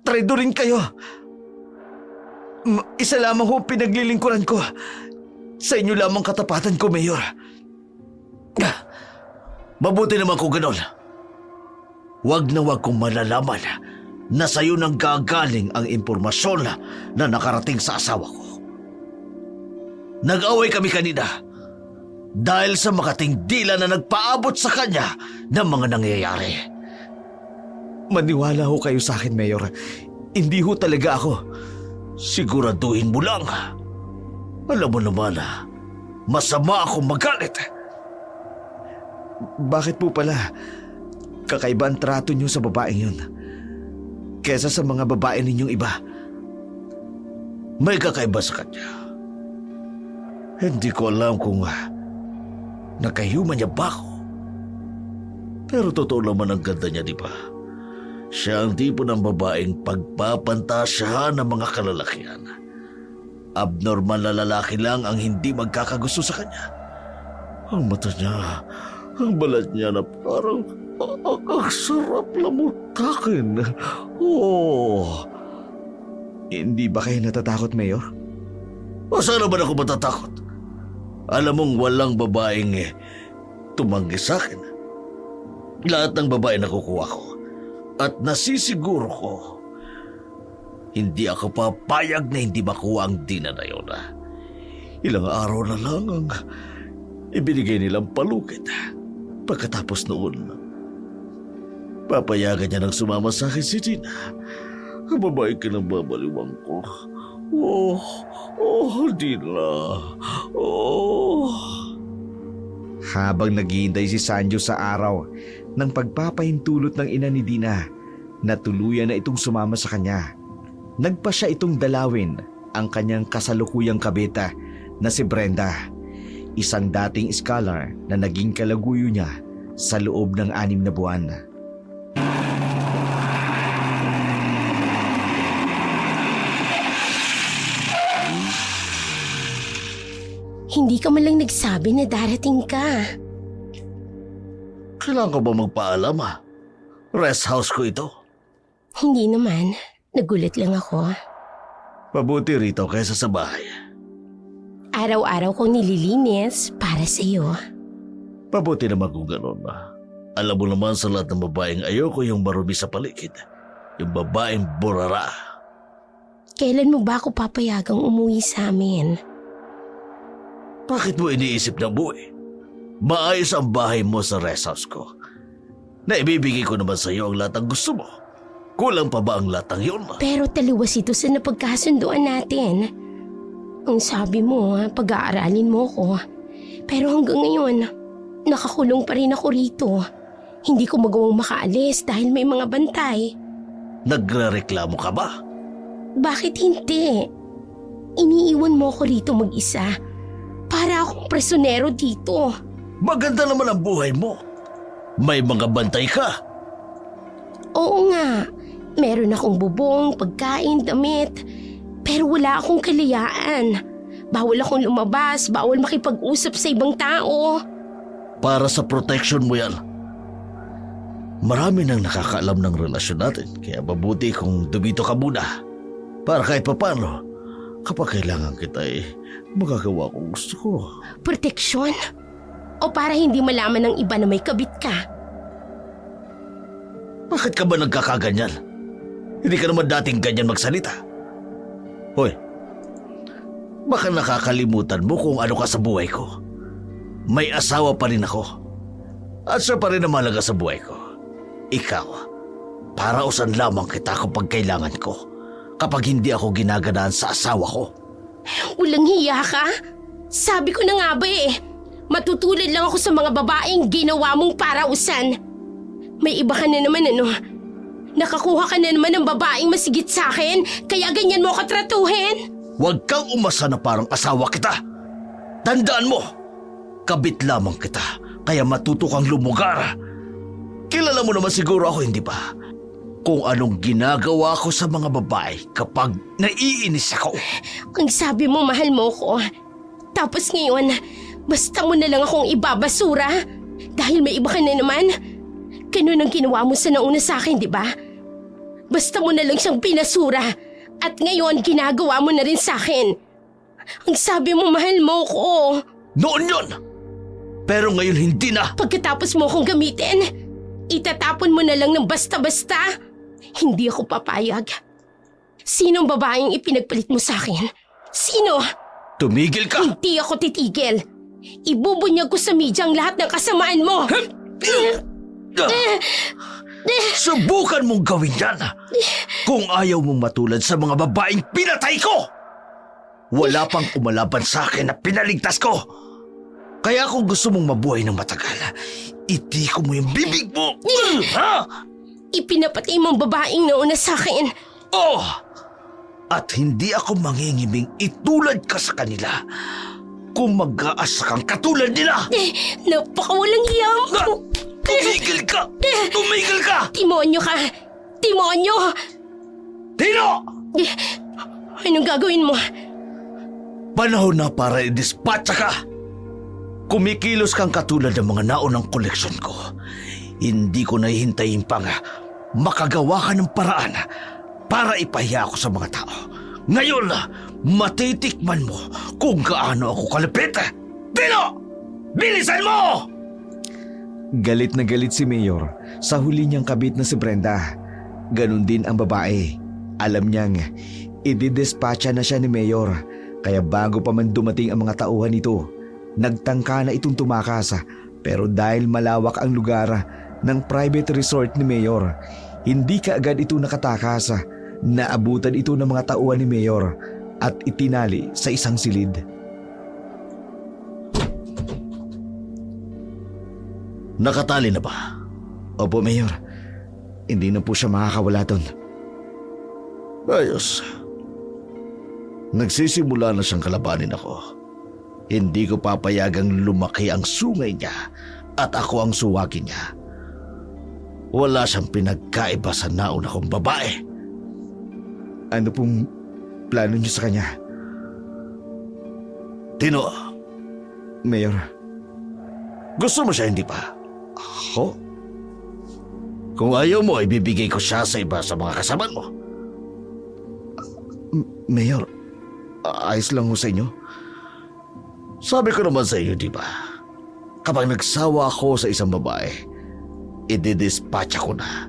traidorin kayo. Isa lamang ho pinaglilingkuran ko. Sa inyo lamang katapatan ko, Mayor. Mabuti naman kung ganon. Huwag na huwag kong malalaman na sa'yo nang gagaling ang impormasyon na nakarating sa asawa ko. Nag-away kami kanina dahil sa makating dila na nagpaabot sa kanya ng mga nangyayari. Maniwala ho kayo sa akin, Mayor. Hindi ho talaga ako. Siguraduhin mo lang. Alam mo naman, masama akong magalit. Bakit po pala? Kakaiba ang trato niyo sa babaeng yun. Kesa sa mga babae ninyong iba. May kakaiba sa kanya. Hindi ko alam kung nakayuma niya ba ako. Pero totoo naman ang ganda niya, di ba? Siya ang tipo ng babaeng pagpapantasyahan ng mga kalalakihan. Abnormal na lalaki lang ang hindi magkakagusto sa kanya. Ang mata niya, ang balat niya na parang ang sarap lamutakin. Oh. Hindi ba kayo natatakot, Mayor? O saan naman ako matatakot? Alam mong walang babaeng tumanggi sa akin. Lahat ng babae nakukuha ko. At nasisiguro ko, hindi ako papayag na hindi makuha ang Dina na yun. Ilang araw na lang ang ibinigay nilang palugit. Pagkatapos noon, papayagan niya nang sumama sa akin si Dina. Ang babae kinababaliwang ko. Dina. Habang naghihintay si Sanjo sa araw ng pagpapahintulot ng ina ni Dina, na tuluyan na itong sumama sa kanya. Nagpa siya itong dalawin ang kanyang kasalukuyang kabeta na si Brenda, isang dating scholar na naging kalaguyo niya sa loob ng 6 na buwan. Hindi ka man lang nagsabi na darating ka. Kailangan ko ba magpaalam Rest house ko ito. Hindi naman. Nagulat lang ako. Mabuti rito kaysa sa bahay. Araw-araw kong nililinis para sa iyo. Mabuti naman kung gano'n. Alam mo naman sa lahat ng babaeng ayoko yung marumi sa paligid. Yung babaeng burara. Kailan mo ba ako papayagang umuwi sa amin? Bakit mo iniisip na buhay? Maayos ang bahay mo sa rest house ko. Naibibigay ko naman sa iyo ang lahat ng gusto mo. Kulang pa ba ang lahat ng yun? Pero taliwas ito sa napagkasunduan natin. Ang sabi mo, pag-aaralin mo ko. Pero hanggang ngayon, nakakulong pa rin ako rito. Hindi ko magawang makaalis dahil may mga bantay. Nagrereklamo ka ba? Bakit hindi? Iniiwan mo ako rito mag-isa. Para akong presonero dito. Maganda naman ang buhay mo. May mga bantay ka. Oo nga. Meron akong bubong, pagkain, damit. Pero wala akong kalayaan. Bawal akong lumabas, bawal makipag-usap sa ibang tao. Para sa protection mo yan. Marami nang nakakaalam ng relasyon natin. Kaya mabuti kung dumito ka muna. Para kahit papano, kapag kailangan kita magagawa kung gusto ko. Proteksyon? O para hindi malaman ng iba na may kabit ka? Bakit ka ba nagkakaganyan? Hindi ka naman dating ganyan magsalita. Hoy, baka nakakalimutan mo kung ano ka sa buhay ko. May asawa pa rin ako. At siya pa rin ang mahalaga sa buhay ko. Ikaw, para usan lamang kita kapag kailangan ko. Kapag hindi ako ginaganaan sa asawa ko. Walang hiya ka? Sabi ko na nga ba matutulad lang ako sa mga babaeng ginawa mong parausan. May iba ka na naman Nakakuha ka na naman ng babaeng masigit sa akin, kaya ganyan mo ako tratuhin? Huwag kang umasa na parang asawa kita. Tandaan mo, kabit lamang kita, kaya matuto kang lumugar. Kilala mo naman siguro ako, hindi ba? Kung anong ginagawa ko sa mga babae kapag naiinis ako. Ang sabi mo mahal mo ko. Tapos ngayon, basta mo na lang akong ibabasura. Dahil may iba ka na naman. Ganun ang ginawa mo sa nauna sa akin, di ba? Basta mo na lang siyang pinasura. At ngayon, ginagawa mo na rin sa akin. Ang sabi mo mahal mo ko. Noon yun! Pero ngayon hindi na. Pagkatapos mo akong gamitin, itatapon mo na lang ng basta-basta. Hindi ako papayag. Sinong babaeng ipinagpalit mo sa akin? Sino? Tumigil ka! Hindi ako titigil. Ibubunyag ko sa media ang lahat ng kasamaan mo. Subukan mong gawin yan kung ayaw mong matulad sa mga babaeng pinatay ko. Wala pang umalaban sa akin na pinaligtas ko. Kaya kung gusto mong mabuhay ng matagal, itiko mo yung bibig mo. Ha? Ipinapatay mong babaeng nauna sa akin. Oh! At hindi ako mangingiming itulad ka sa kanila kung mag-aasa kang katulad nila. Napakawalang hiya mo! Tumigil ka! Tumigil ka! Timonyo ka! Timonyo! Tino! Anong gagawin mo? Panahon na para i-dispatcha ka! Kumikilos kang katulad ng mga naunang koleksyon ko. Hindi ko nahihintayin pang makagawa ka ng paraan para ipahiya ako sa mga tao. Ngayon, matitikman mo kung gaano ako kalapit. Tino! Bilisan mo! Galit na galit si Mayor sa huli niyang kabit na si Brenda. Ganon din ang babae. Alam niyang ididespatcha na siya ni Mayor. Kaya bago pa man dumating ang mga tauhan nito, nagtangka na itong tumakas. Pero dahil malawak ang lugar ng private resort ni Mayor, hindi kaagad ito nakatakas. Naabutan ito ng mga tauhan ni Mayor at itinali sa isang silid. Nakatali na ba? Opo, Mayor. Hindi na po siya makakawala doon. Ayos. Nagsisimula na siyang kalabanin ako. Hindi ko papayagang lumaki ang sungay niya at ako ang suwagi niya. Wala siyang pinagkaiba sa nauna kong babae. Ano pong plano niyo sa kanya? Tino, Mayor, gusto mo siya hindi pa? ako? Kung ayaw mo, ibibigay ko siya sa iba sa mga kasama mo. Mayor, ayos lang ho sa inyo. Sabi ko naman sa iyo, di ba? Kapag nagsawa ako sa isang babae, ididispatcha ko na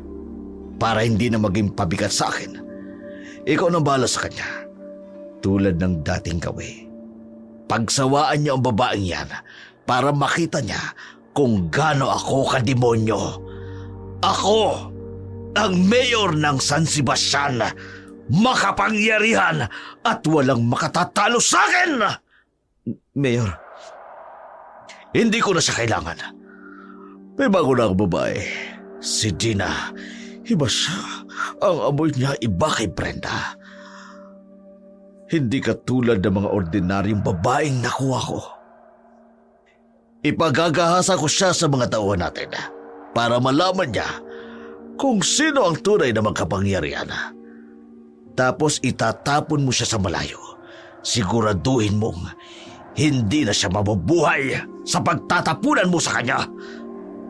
para hindi na maging pabigat sa akin. Ikaw nang bahala sa kanya. Tulad ng dating gawi. Pagsawaan niya ang babaeng yan para makita niya kung gaano ako kademonyo. Ako, ang mayor ng San Sebastian, makapangyarihan at walang makatatalo sa akin! Mayor, Hindi ko na siya kailangan. May bago na akong babae. Si Dina. Iba siya. Ang amoy niya iba kay Brenda. Hindi katulad ng mga ordinaryong babaeng nakuha ko. Ipagagahasa ko siya sa mga tauhan natin para malaman niya kung sino ang tunay na magkapangyarihan. Tapos itatapon mo siya sa malayo. Siguraduhin mong hindi na siya mabubuhay sa pagtatapunan mo sa kanya.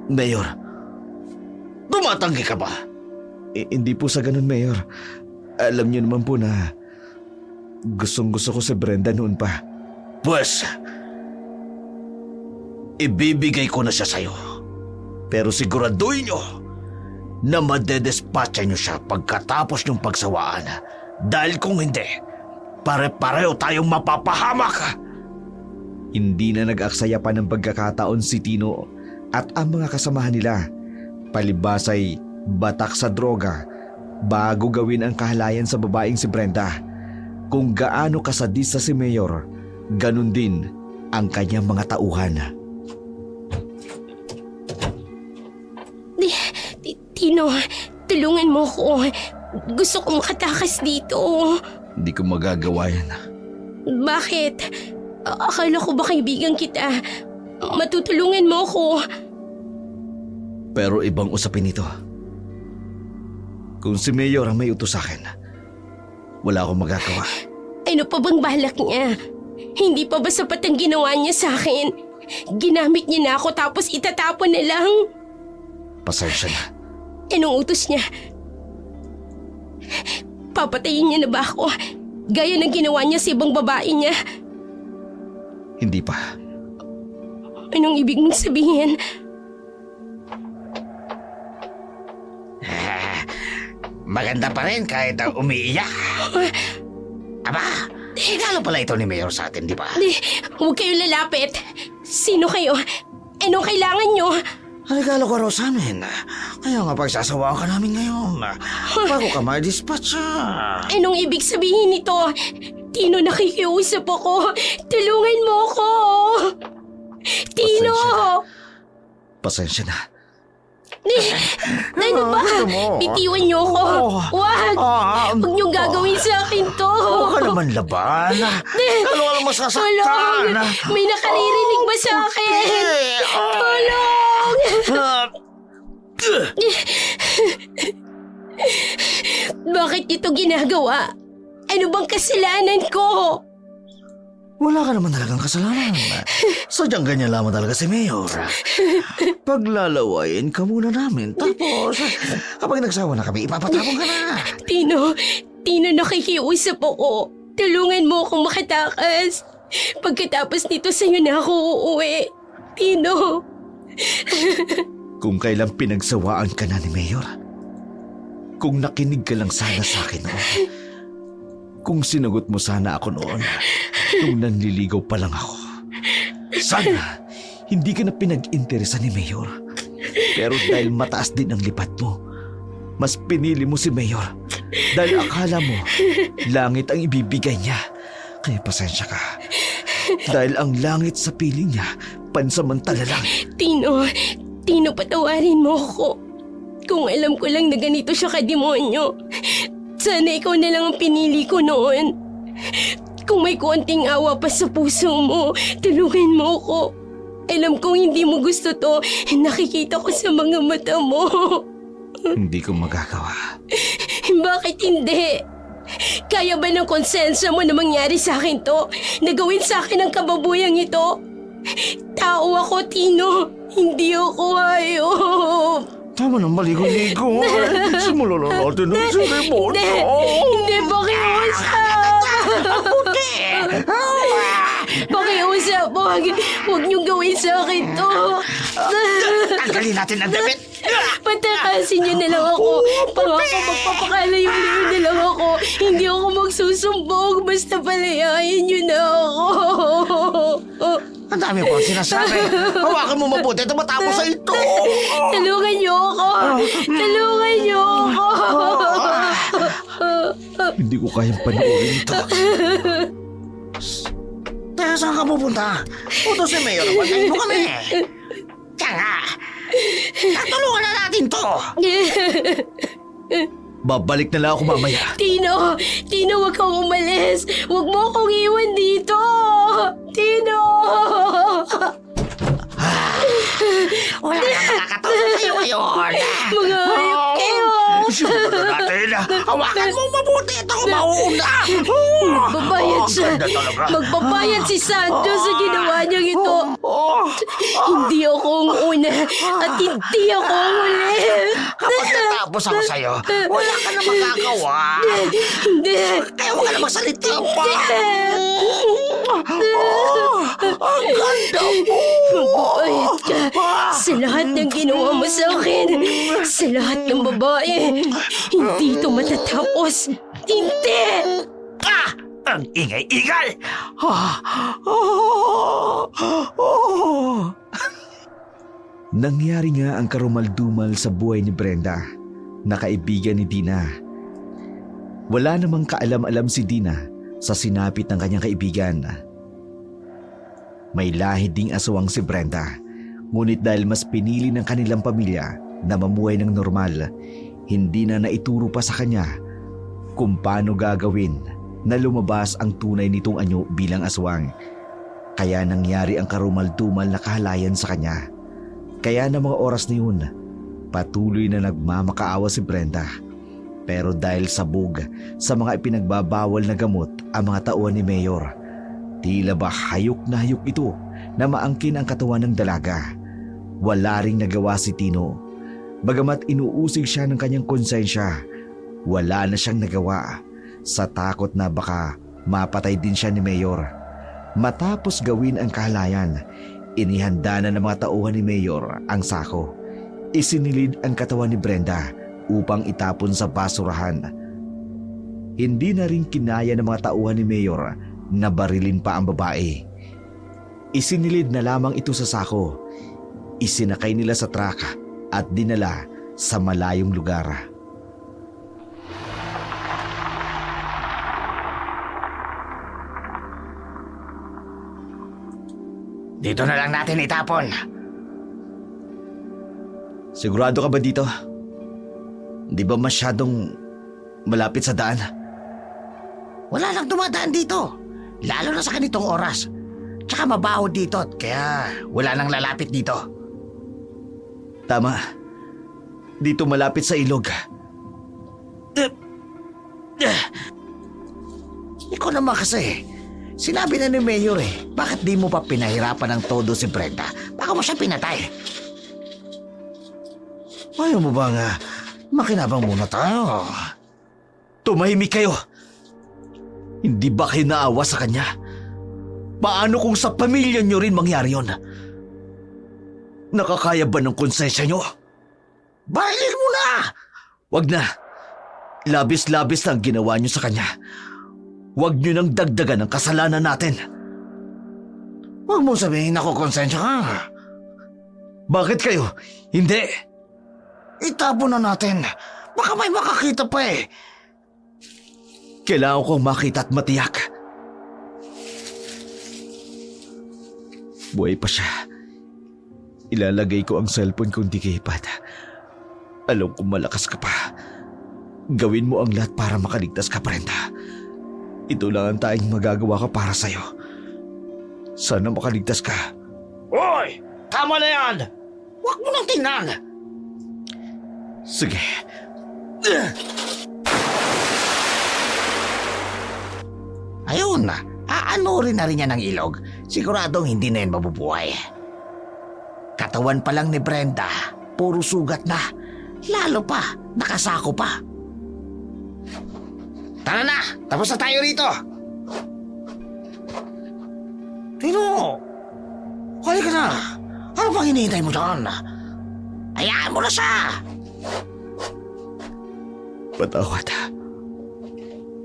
Mayor, Tumatanggi ka ba? hindi po sa ganun, Mayor. Alam niyo naman po na gustong-gusto ko si Brenda noon pa. Pues, ibibigay ko na siya sa'yo. Pero siguraduhin niyo na madedespatcha niyo siya pagkatapos ng pagsawaan. Dahil kung hindi, pare-pareho tayong mapapahamak. Hindi na nag-aksaya pa ng pagkakataon si Tino at ang mga kasamahan nila. Palibas ay batak sa droga bago gawin ang kahalayan sa babaeng si Brenda. Kung gaano kasadista si Mayor, ganun din ang kanyang mga tauhan. Tino, tulungan mo ko. Gusto kong makatakas dito. Hindi ko magagawa yan. Bakit? Akala ko ba kaibigan kita? Matutulungan mo ko. Pero ibang usapin ito. Kung si Mayor ang may utos sa akin, wala akong magagawa. Ano pa bang balak niya? Hindi pa ba sapat ang ginawa niya sa akin? Ginamit niya na ako tapos itatapon na lang. Pasensya na. Anong utos niya? Papatayin niya na ba ako? Gaya ng ginawa niya sa ibang babae niya. Hindi pa. Anong ibig mong sabihin? Maganda pa rin kahit umiiyak. Aba, regalo pala ito ni Mayor sa atin, di ba? Huwag kayong lalapit. Sino kayo? Anong kailangan niyo? Regalo ko raw sa amin. Kaya nga pagsasawaan ka namin ngayon. Bago ka ma-dispatch. Anong ibig sabihin nito? Tino, nakikiusap ako. Tulungan mo ako. Tino! Pasensya na. Ano ba? Bitiwan niyo ako. Wag! Huwag niyong gagawin sa akin to. Huwag ka naman laban. Ano ang masasaktan? Tulong! May nakaririnig ba sa akin? Tulong! Bakit ito ginagawa? Ano bang kasalanan ko? Wala ka naman talagang kasalanan. Sadyang ganyan lamang talaga si Mayor. Paglalawayin ka muna namin. Tapos, kapag nagsawa na kami, ipapatapon ka na. Tino, nakikiusap ako. Tulungan mo akong makatakas. Pagkatapos nito sa'yo na ako uuwi. Tino. Kung kailan pinagsawaan ka na ni Mayor. Kung nakinig ka lang sana sa akin noon. Kung sinagot mo sana ako noon, nung nanliligaw pa lang ako. Sana, hindi ka na pinag-interesa ni Mayor. Pero dahil mataas din ang lipat mo, mas pinili mo si Mayor. Dahil akala mo, langit ang ibibigay niya. Kaya pasensya ka. Dahil ang langit sa piling niya, pansamantala lang. Tino, patawarin mo ako. Kung alam ko lang na ganito siya kademonyo, sana ikaw na lang ang pinili ko noon. Kung may konting awa pa sa puso mo, tulungan mo ako. Alam kong hindi mo gusto to, nakikita ko sa mga mata mo. Hindi ko magagawa. Bakit hindi? Kaya ba ng konsensya mo na mangyari sa akin to? Nagawin sa akin ang kababuyang ito? Tao ako, Tino. Hindi ako hayop. Tama na, maligo-ligo. Simulan na natin ang seremony. Hindi, pakiusap. Pakiusap, huwag niyong gawin sa akin to. Tanggalin natin ang damit. Patakasin niyo na lang ako. Pangako, magpapakalayo-layo na lang ako. Hindi ako magsusumbong. Basta palayain niyo na ako. Ang dami ko ang sinasabi. Hawakan mo mabuti at matapos sa ito. Tulungan niyo ako. Tulungan niyo ako. Hindi ko kayang panoorin ito. Kaya saan ka pupunta? Puto si Mayor, patayin mo kami. Kaya nga, natulungan na natin to. Babalik na lang ako mamaya. Tino, huwag kang umalis. Huwag mo akong iwan dito. Tino! Wala na makakatulong sa'yo ngayon. Mga hayop kayo! Simulan na natin. Hawakan mo mabuti at ako mauna. Magbabayad siya. Ganda talaga. Magbabayad si Sancho sa ginawa niyang ito. Hindi ako ang una at hindi ako ang huli. Kapag natapos ako sa'yo, wala ka na magagawa. Hindi. Kaya huwag ka na magsalita pa. Ang ganda mo. Magbabayad ka sa lahat ng ginawa mo sa akin. Sa lahat ng babae. Hindi ito matatapos. Hindi! Ang ingay-ingay. Nangyari nga ang karumaldumal sa buhay ni Brenda, na kaibigan ni Dina. Wala namang kaalam-alam si Dina sa sinapit ng kanyang kaibigan. May lahi ding aswang si Brenda, ngunit dahil mas pinili ng kanilang pamilya na mamuhay ng normal, hindi na naituro pa sa kanya kung paano gagawin na lumabas ang tunay nitong anyo bilang aswang. Kaya nangyari ang karumaldumal na kahalayan sa kanya. Kaya na mga oras na yun, patuloy na nagmamakaawa si Brenda. Pero dahil sabog sa mga ipinagbabawal na gamot ang mga tauhan ni Mayor, tila ba hayok na hayok ito na maangkin ang katawan ng dalaga. Wala ring nagawa si Tino. Bagamat inuusig siya ng kanyang konsensya, wala na siyang nagawa sa takot na baka mapatay din siya ni Mayor. Matapos gawin ang kahalayan, inihanda na ng mga tauhan ni Mayor ang sako. Isinilid ang katawan ni Brenda upang itapon sa basurahan. Hindi na rin kinaya ng mga tauhan ni Mayor na barilin pa ang babae. Isinilid na lamang ito sa sako. Isinakay nila sa truck at dinala sa malayong lugar. Dito na lang natin itapon. Sigurado ka ba dito? Di ba masyadong malapit sa daan? Wala lang dumadaan dito. Lalo na sa ganitong oras. Tsaka mabaho dito, kaya wala nang lalapit dito. Tama. Dito malapit sa ilog. Ikaw naman kasi, sinabi na ni Mayor bakit di mo pa pinahirapan ng todo si Brenda? Baka mo siya pinatay. Ayaw mo ba nga, makinabang muna tayo. Tumahimik kayo! Hindi ba kayo naawa sa kanya? Paano kung sa pamilya nyo rin mangyari yon? Nakakaya ba ng konsensya nyo? Bailin mo na! Wag na. Labis-labis na ang ginawa nyo sa kanya. Wag nyo nang dagdagan ang kasalanan natin. Huwag mo sabihin ako konsensya ka. Bakit kayo? Hindi. Itabo na natin. Baka may makakita pa Kailangan kong makita at matiyak. Buhay pa siya. Ilalagay ko ang cellphone kong di kipad. Alam kong malakas ka pa. Gawin mo ang lahat para makaligtas ka, Brenda. Ito lang ang tanging magagawa ko para sa'yo. Sana makaligtas ka. Hoy! Tama na yan! Huwag mo nang tingnan! Sige. Ayun, aanurin na rin niya ng ilog. Siguradong hindi na yan mabubuhay. Katawan pa lang ni Brenda, puro sugat na. Lalo pa, nakasako pa. Tara na, tapos na tayo rito. Tino, halika na. Ano pang hinihintay mo dyan? Hayaan mo na siya. Patawad.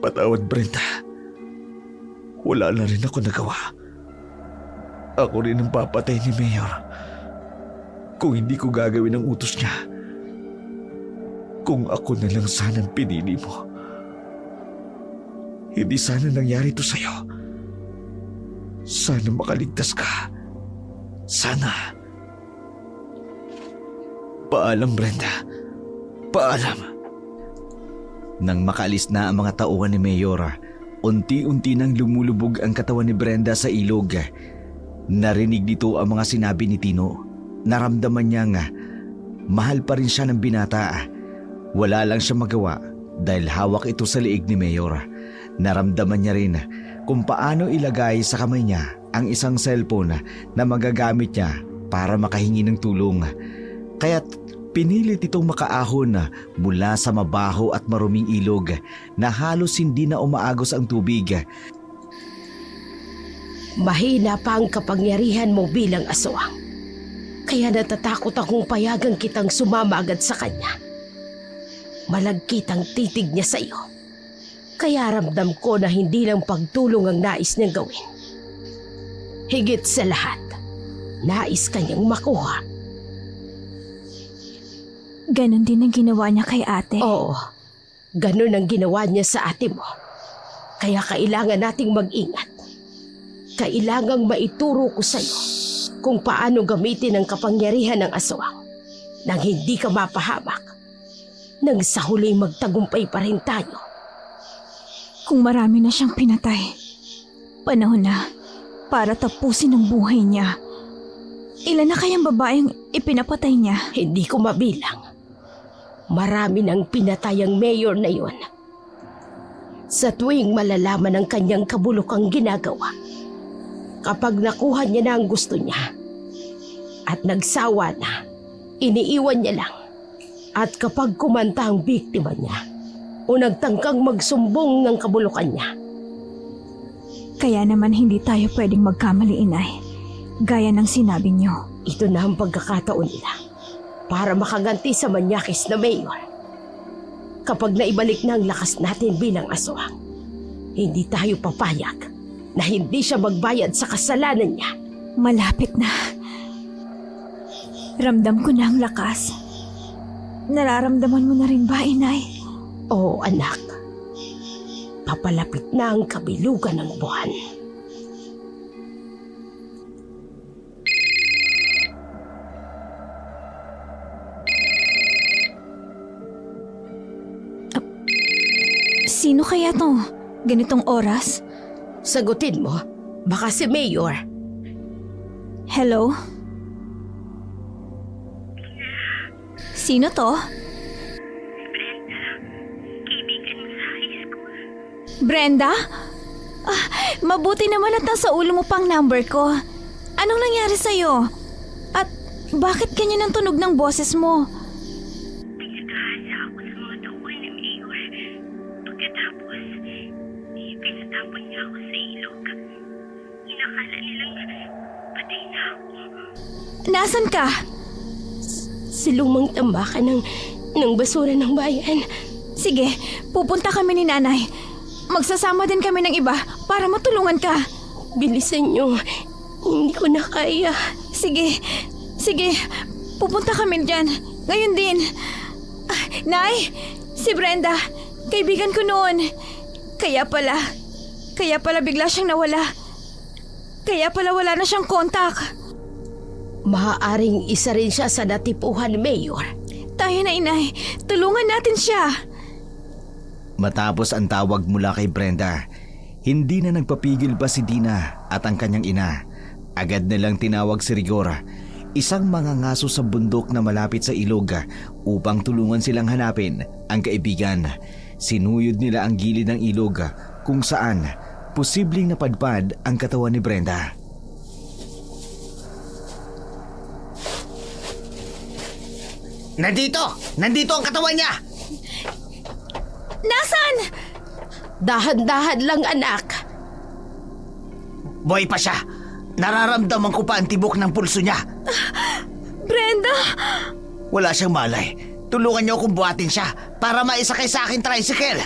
Patawad, Brenda. Wala na rin ako nagawa. Ako rin ang papatay ni Mayor. Kung hindi ko gagawin ang utos niya. Kung ako na lang sanang pinili mo. Hindi sana nangyari ito sa'yo. Sana makaligtas ka. Sana. Paalam, Brenda. Paalam. Nang makaalis na ang mga tauhan ni Mayor, unti-unti nang lumulubog ang katawan ni Brenda sa ilog. Narinig dito ang mga sinabi ni Tino. Naramdaman niya nga, mahal pa rin siya ng binata. Wala lang siya magawa dahil hawak ito sa liig ni Mayor. Naramdaman niya rin kung paano ilagay sa kamay niya ang isang cellphone na magagamit niya para makahingi ng tulong. Kaya't pinilit itong makaahon mula sa mabaho at maruming ilog na halos hindi na umaagos ang tubig. Mahina pa ang kapangyarihan mo bilang aswang. Kaya natatakot akong payagan kitang sumama agad sa kanya. Malagkit ang titig niya sa iyo. Kaya ramdam ko na hindi lang pagtulong ang nais niyang gawin. Higit sa lahat, nais kanyang makuha. Ganon din ang ginawa niya kay ate. Oo, ganun ang ginawa niya sa ate mo. Kaya kailangan nating mag-ingat. Kailangang maituro ko sa iyo kung paano gamitin ang kapangyarihan ng aswang nang hindi ka mapahamak. Nang sa huli magtagumpay pa rin tayo. Kung marami na siyang pinatay, panahon na para tapusin ang buhay niya. Ilan na kayang babaeng ipinapatay niya? Hindi ko mabilang. Marami nang pinatay ang mayor na yon. Sa tuwing malalaman ang kanyang kabulukang ginagawa, kapag nakuha niya na ang gusto niya at nagsawa na, iniiwan niya lang. At kapag kumanta ang biktima niya o nagtangkang magsumbong ng kabulukan niya. Kaya naman hindi tayo pwedeng magkamali, Inay. Gaya ng sinabi niyo. Ito na ang pagkakataon nila para makaganti sa manyakis na mayor. Kapag naibalik na ang lakas natin bilang aswang, hindi tayo papayag na hindi siya magbayad sa kasalanan niya. Malapit na. Ramdam ko na ang lakas. Nararamdaman mo na rin ba, Inay? Oo, anak. Papalapit na ang kabilugan ng buwan. Sino kaya to? Ganitong oras? Sagutin mo, baka si Mayor. Hello? Sino to? Brenda? Ah, mabuti naman at nasa ulo mo pang number ko. Anong nangyari sa'yo? At bakit ganyan ang tunog ng boses mo? Pinagahasa ako sa mga tauhan ni Mayor. Pagkatapos, pinatapon niya ako sa ilog. Inakala nilang patay na ako. Nasaan ka? Sa lumang tambakan ng basura ng bayan. Sige, pupunta kami ni nanay. Magsasama din kami ng iba para matulungan ka. Bilisan niyo, hindi ko na kaya. Sige, pupunta kami dyan. Ngayon din. Ah, Nay, si Brenda, kaibigan ko noon. Kaya pala bigla siyang nawala. Kaya pala wala na siyang kontak. Maaaring isa rin siya sa natipuhan ni Mayor. Tayo na, inay. Tulungan natin siya. Matapos ang tawag mula kay Brenda, hindi na nagpapigil pa si Dina at ang kanyang ina. Agad nilang tinawag si Rigor, isang mangangaso sa bundok na malapit sa ilog, upang tulungan silang hanapin ang kaibigan. Sinuyod nila ang gilid ng ilog kung saan posibleng napadpad ang katawan ni Brenda. Nandito ang katawan niya! Nasaan? Dahan-dahan lang, anak. Buhay pa siya. Nararamdaman ko pa ang tibok ng pulso niya. Brenda! Wala siyang malay. Tulungan niyo akong buhatin siya para maisakay sa akin tricycle.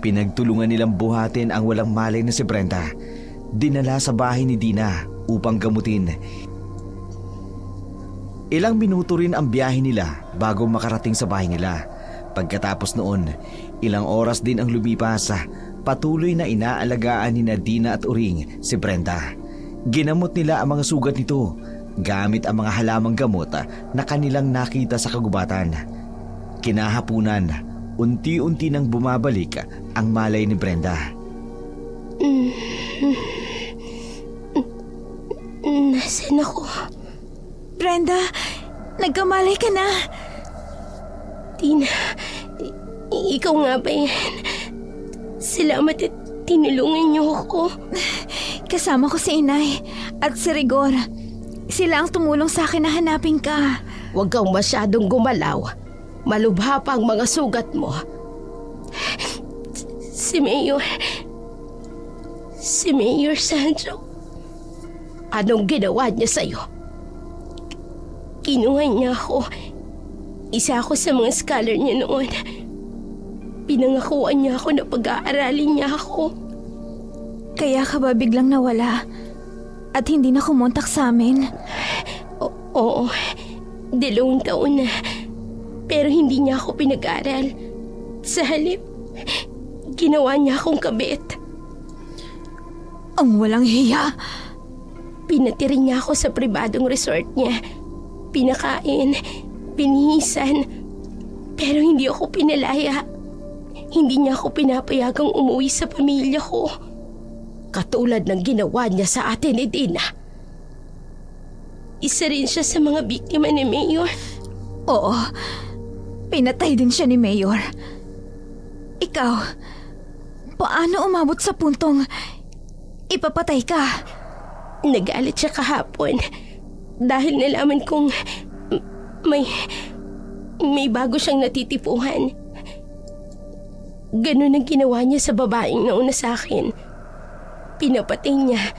Pinagtulungan nilang buhatin ang walang malay na si Brenda. Dinala sa bahay ni Dina upang gamutin. Ilang minuto rin ang biyahe nila bago makarating sa bahay nila. Pagkatapos noon, ilang oras din ang lumipas. Patuloy na inaalagaan ni Dina at Uring si Brenda. Ginamot nila ang mga sugat nito gamit ang mga halamang gamot na kanilang nakita sa kagubatan. Kinahapunan, unti-unti nang bumabalik ang malay ni Brenda. Nasaan ako? Brenda, nagkamalay ka na. Tina, ikaw nga ba yan? Salamat at tinulungan niyo ako. Kasama ko si inay at si Rigor. Sila ang tumulong sa akin na hanapin ka. Huwag kang masyadong gumalaw. Malubha pa ang mga sugat mo. Si Mayor Sancho. Anong ginawa niya sa'yo? Kinuha niya ako. Isa ako sa mga scholar niya noon. Pinangakuan niya ako na pag-aaralin niya ako. Kaya ka ba biglang nawala? At hindi na kumontak sa amin? Oo, 2 taon na. Pero hindi niya ako pinag-aral. Sa halip, ginawa niya akong kabit. Ang walang hiya! Pinatiri niya ako sa pribadong resort niya. Pinakain, pinihisan, pero hindi ako pinalaya. Hindi niya ako pinapayagang umuwi sa pamilya ko. Katulad ng ginawa niya sa atin ni Dina. Isa rin siya sa mga biktima ni Mayor. Oo, pinatay din siya ni Mayor. Ikaw, paano umabot sa puntong ipapatay ka? Nagalit siya kahapon dahil nalaman kong may bago siyang natitipuhan. Ganun ang ginawa niya sa babaeng nauna sa akin. Pinapatay niya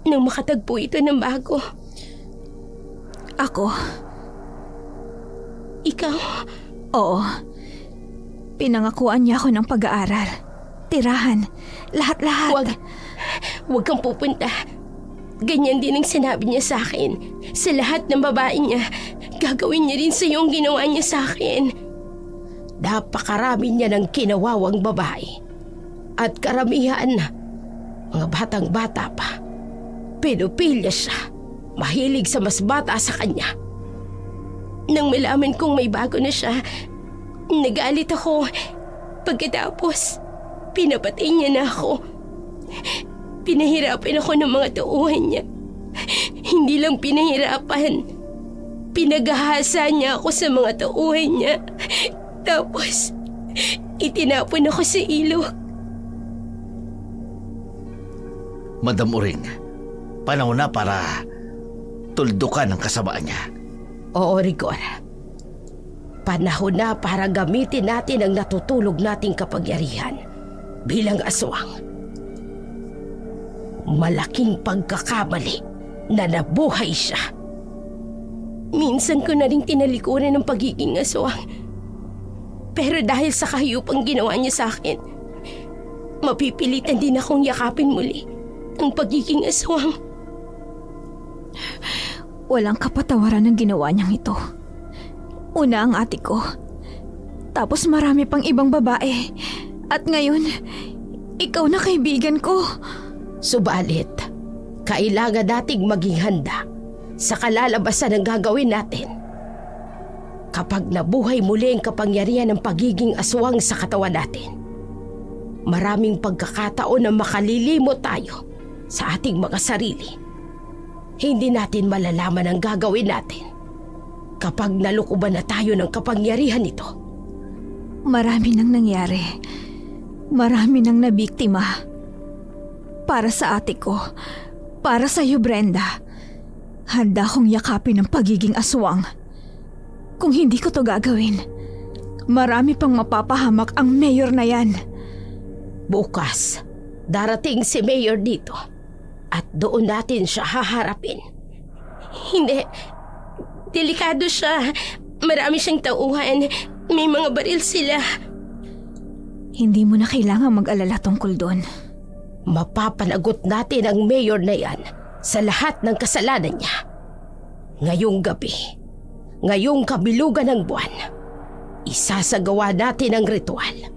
nang makatagpo ito ng bago. Ako? Ikaw? Oo. Pinangakuan niya ako ng pag-aaral. Tirahan. Lahat-lahat. Huwag kang pupunta. Ganyan din ang sinabi niya sa akin. Sa lahat ng babae niya, gagawin niya rin sa iyo ang ginawa niya sa akin. Napakarami niya ng kinawawang babae. At karamihan, mga batang-bata pa. Pedophilia siya. Mahilig sa mas bata sa kanya. Nang malaman kong may bago na siya, nagalit ako. Pagkatapos, pinapatay niya na ako. Pinahirapan ako ng mga tauhan niya. Hindi lang pinahirapan. Pinagahasa niya ako sa mga tauhan niya. Tapos, itinapon ako sa ilog. Madam Uring, panahon na para tuldukan ang kasamaan niya. Oo, Rigor. Panahon na para gamitin natin ang natutulog nating kapangyarihan bilang aswang. Malaking pagkakamali na nabuhay siya. Minsan ko na rin tinalikuran ng pagiging aswang. Pero dahil sa kahiyupang ginawa niya sa akin, mapipilitan din akong yakapin muli ang pagiging aswang. Walang kapatawaran ng ginawa niyang ito. Una ang ate ko. Tapos marami pang ibang babae. At ngayon, ikaw na kaibigan ko. Subalit, kailangan nating maging handa sa kalalabasan ng gagawin natin. Kapag nabuhay muli ang kapangyarihan ng pagiging aswang sa katawan natin, maraming pagkakataon na makalilimot tayo sa ating mga sarili. Hindi natin malalaman ang gagawin natin kapag nalukuban na tayo ng kapangyarihan nito. Marami nang nangyari. Marami nang nabiktima. Para sa ate ko, para sa iyo, Brenda, handa kong yakapin ang pagiging aswang. Kung hindi ko to gagawin, marami pang mapapahamak ang mayor na yan. Bukas, darating si Mayor dito at doon natin siya haharapin. Hindi, delikado siya. Marami siyang tauhan. May mga baril sila. Hindi mo na kailangan mag-alala tungkol doon. Mapapanagot natin ang mayor na yan sa lahat ng kasalanan niya. Ngayong gabi, ngayong kabilugan ng buwan, isasagawa natin ang ritual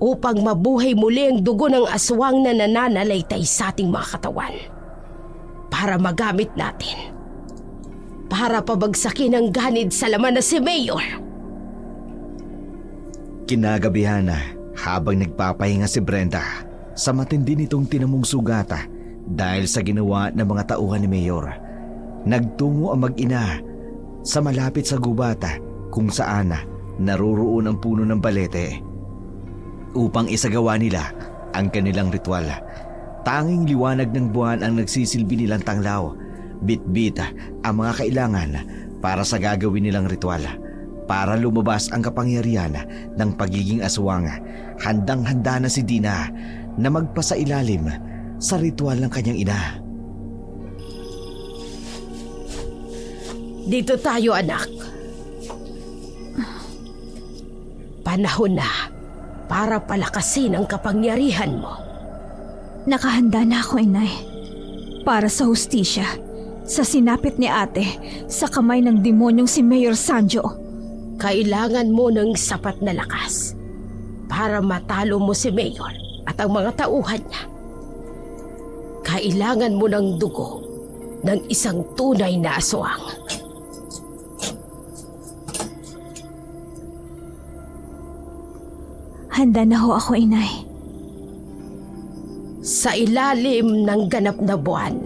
upang mabuhay muli ang dugo ng aswang na nananalaytay sa ating mga katawan. Para magamit natin. Para pabagsakin ang ganid sa laman na si Mayor. Kinagabihan na habang nagpapahinga si Brenda sa matindi nitong tinamong sugata dahil sa ginawa ng mga tauhan ni Mayor. Nagtungo ang mag-ina sa malapit sa gubata kung saan naroroon ang puno ng balete upang isagawa nila ang kanilang ritual. Tanging liwanag ng buwan ang nagsisilbi nilang tanglaw. Bit-bit ang mga kailangan para sa gagawin nilang ritual. Para lumabas ang kapangyarihan ng pagiging aswang, handang-handa na si Dina na magpasailalim sa ritual ng kanyang ina. Dito tayo, anak. Panahon na para palakasin ang kapangyarihan mo. Nakahanda na ako, inay. Para sa hustisya, sa sinapit ni ate, sa kamay ng demonyong si Mayor Sanjo. Kailangan mo ng sapat na lakas para matalo mo si Mayor at ang mga tauhan niya. Kailangan mo ng dugo ng isang tunay na aswang. Handa na ho ako, inay. Sa ilalim ng ganap na buwan,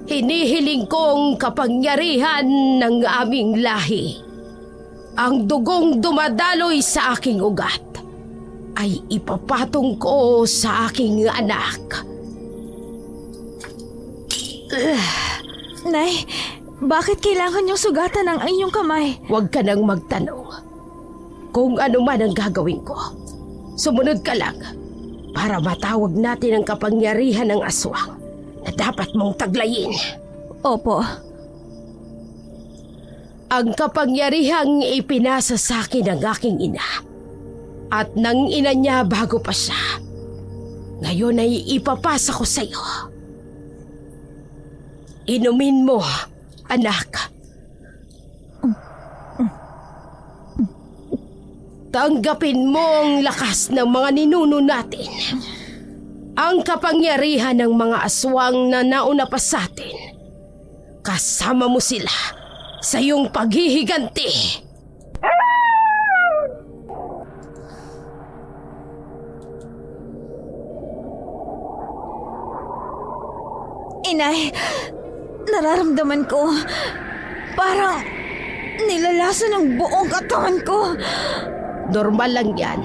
hinihiling kong kapangyarihan ng aming lahi. Ang dugong dumadaloy sa aking ugat ay ipapatong ko sa aking anak. Nay, bakit kailangan niyong sugatan ang inyong kamay? Huwag ka nang magtanong. Kung ano man ang gagawin ko, sumunod ka lang para matawag natin ang kapangyarihan ng aswang na dapat mong taglayin. Opo. Ang kapangyarihang ipinasa sa akin ng aking ina at ng ina niya bago pa siya. Ngayon ay ipapasa ko sa iyo. Inumin mo, anak. Tanggapin mo ang lakas ng mga ninuno natin. Ang kapangyarihan ng mga aswang na nauna pa sa atin. Kasama mo sila sa iyong paghihiganti. Inay, nararamdaman ko parang nilalasan ng buong katawan ko. Normal lang yan.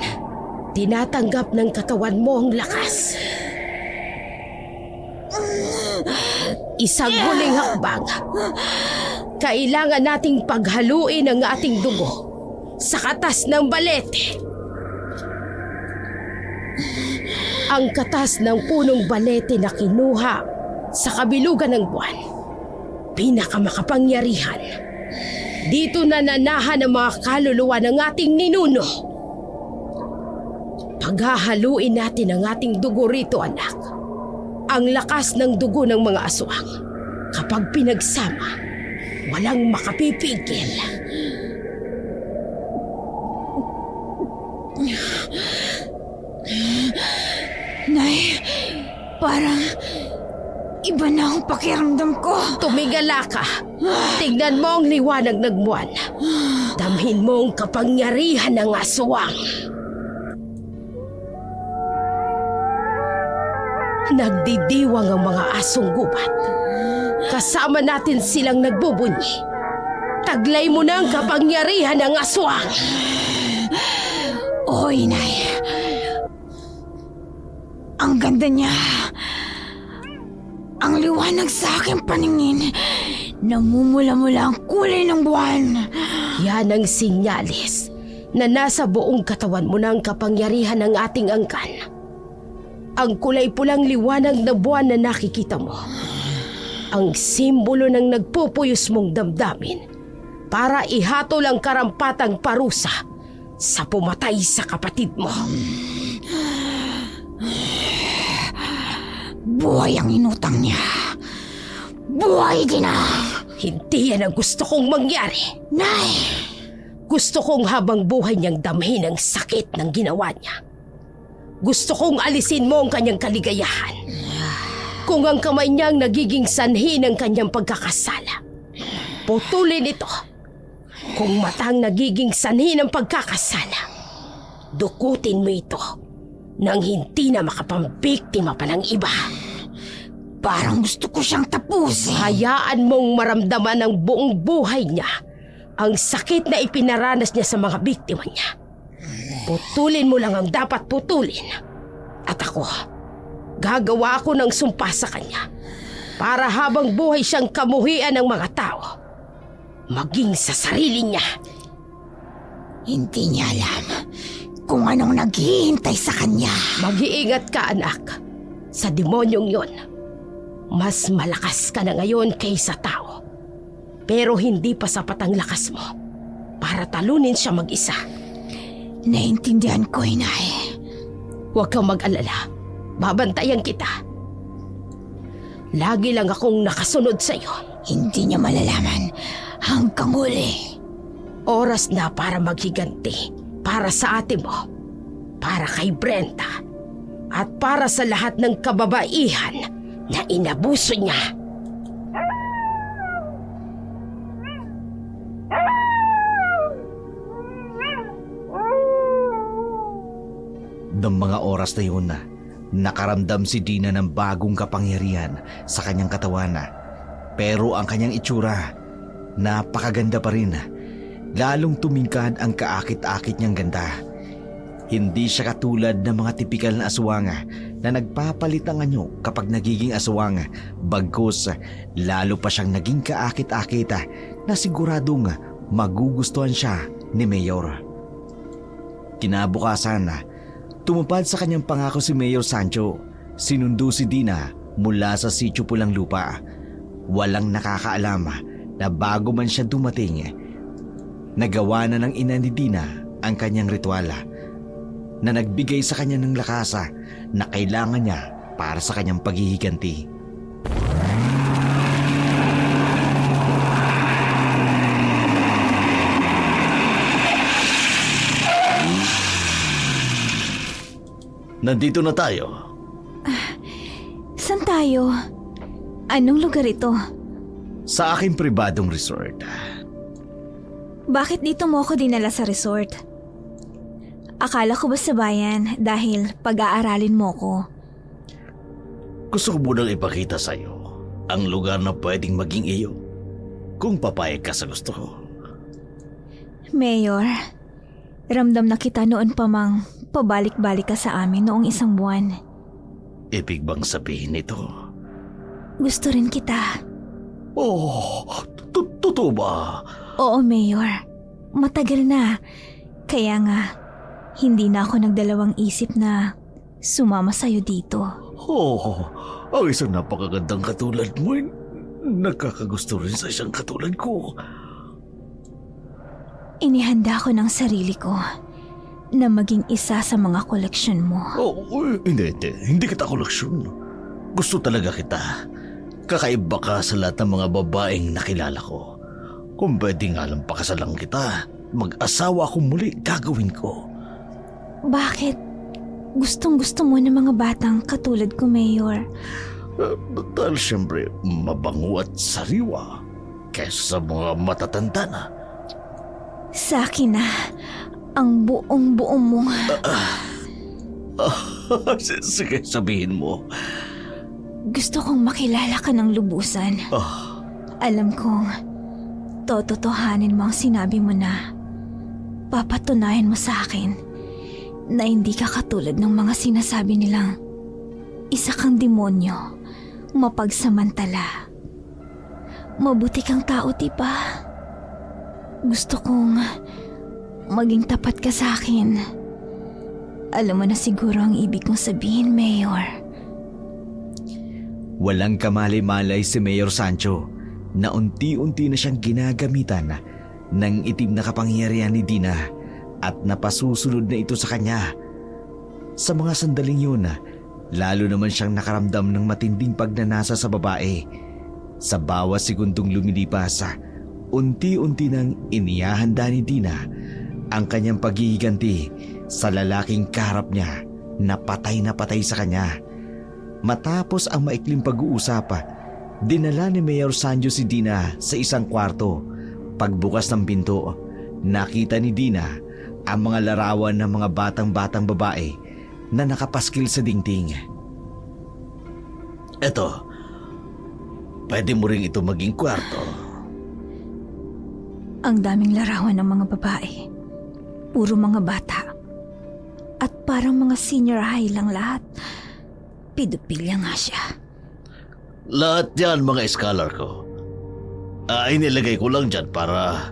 Tinatanggap ng katawan mo ang lakas. Isang huling hakbang. Kailangan nating paghaluin ang ating dugo sa katas ng balete. Ang katas ng punong balete na kinuha sa kabilugan ng buwan. Pinakamakapangyarihan. Dito nananahan ang mga kaluluwa ng ating ninuno. Paghahaluin natin ang ating dugo rito, anak. Ang lakas ng dugo ng mga aswang. Kapag pinagsama, walang makapipigil. Nay, parang iba na ang pakiramdam ko. Tumigala ka. Tignan mo ang liwanag ng buwan. Damhin mo ang kapangyarihan ng aswang. Nagdidiwang ang mga asong gubat. Kasama natin silang nagbubunyi. Taglay mo na ang kapangyarihan ng aswang. Oo, Inay. Ang ganda niya. Ang liwanag sa aking paningin. Namumula-mula ang kulay ng buwan. Yan ang sinyalis na nasa buong katawan mo na ang kapangyarihan ng ating angkan. Ang kulay pulang liwanag na buwan na nakikita mo. Ang simbolo ng nagpupuyos mong damdamin para ihatol ang karampatang parusa sa pumatay sa kapatid mo. Buhay ang inutang niya. Buhay din na. Hindi yan ang gusto kong mangyari. Nay! Gusto kong habang buhay niyang damhin ang sakit ng ginawa niya. Gusto kong alisin mo ang kanyang kaligayahan. Kung ang kamay niyang nagiging sanhi ng kanyang pagkakasala, putulin ito. Kung matang nagiging sanhi ng pagkakasala, dukutin mo ito nang hindi na makapambiktima pa ng iba. Parang gusto ko siyang tapusin. Hayaan mong maramdaman ng buong buhay niya ang sakit na ipinaranas niya sa mga biktima niya. Putulin mo lang ang dapat putulin. At ako, gagawa ako ng sumpa sa kanya para habang buhay siyang kamuhian ng mga tao, maging sa sarili niya. Hindi niya alam kung anong naghihintay sa kanya. Mag-iingat ka, anak, sa demonyong yon. Mas malakas ka na ngayon kaysa tao. Pero hindi pa sapat ang lakas mo para talunin siya mag-isa. Naintindihan ko, Inay. Huwag kang mag-alala. Babantayan kita. Lagi lang akong nakasunod sa'yo. Hindi niya malalaman hanggang huli. Oras na para maghiganti. Para sa ate mo. Para kay Brenda. At para sa lahat ng kababaihan na inabuso niya. Ng mga oras na yun, nakaramdam si Dina ng bagong kapangyarihan sa kanyang katawan. Pero ang kanyang itsura, napakaganda pa rin. Lalong tumingkad ang kaakit-akit niyang ganda. Hindi siya katulad ng mga tipikal na aswang na nagpapalit ng anyo kapag nagiging aswang. Bagkus, lalo pa siyang naging kaakit-akit na siguradong magugustuhan siya ni Mayor. Kinabukasan, tumupad sa kanyang pangako si Mayor Sancho. Sinundo si Dina mula sa sitio Pulang Lupa. Walang nakakaalam na bago man siya dumating, nagawa na ng ina ni Dina ang kanyang ritual na nagbigay sa kanya ng lakas na kailangan niya para sa kanyang paghihiganti. Nandito na tayo. Saan tayo? Anong lugar ito? Sa aking pribadong resort. Bakit dito mo ako dinala sa resort? Akala ko ba sa bayan dahil pag-aaralin mo ko? Gusto ko munang ipakita sa iyo ang lugar na pwedeng maging iyo kung papayag ka sa gusto ko. Mayor, ramdam na kita noon pa mang pabalik-balik ka sa amin noong isang buwan. Ibig bang sabihin nito? Gusto rin kita. Oh, totoo ba? Oo, Mayor. Matagal na. Kaya nga, hindi na ako nagdalawang isip na sumama sa'yo dito. Oh, ang isang napakagandang katulad mo ay nakakagusto rin sa isang katulad ko. Inihanda ko ng sarili ko na maging isa sa mga koleksyon mo. Oh, hindi kita koleksyon. Gusto talaga kita. Kakaiba ka sa lahat ng mga babaeng nakilala ko. Kung pwede nga lang pakasalan kita, mag-asawa ako muli, gagawin ko. Bakit? Gustong-gusto mo ng mga batang katulad ko, Mayor. Dahil siyempre mabango at sariwa kaysa sa mga matatanda na. Sa akin na ang buong-buo mo. Sige, sabihin mo. Gusto kong makilala ka ng lubusan. Alam kong tototohanin mo ang sinabi mo na papatunayan mo sa akin na hindi ka katulad ng mga sinasabi nilang isa kang demonyo, mapagsamantala. Mabuti kang tao, diba? Gusto kong maging tapat ka sa akin. Alam mo na siguro ang ibig kong sabihin, Mayor. Walang kamalay-malay si Mayor Sancho na unti-unti na siyang ginagamitan ng itim na kapangyarihan ni Dina at napasusunod na ito sa kanya. Sa mga sandaling yun, lalo naman siyang nakaramdam ng matinding pagnanasa sa babae. Sa bawat segundong lumilipas, unti-unti nang inihahanda ni Dina ang kanyang paghihiganti sa lalaking kaharap niya na patay sa kanya. Matapos ang maikling pag-uusap, dinala ni Mayor Sancho si Dina sa isang kwarto. Pagbukas ng pinto, nakita ni Dina ang mga larawan ng mga batang-batang babae na nakapaskil sa dingding. Eto, pwede mo rin ito maging kwarto. Ang daming larawan ng mga babae. Puro mga bata. At parang mga senior high lang lahat. Pedophilia nga siya. Lahat yan mga scholar ko. Inilagay ko lang dyan para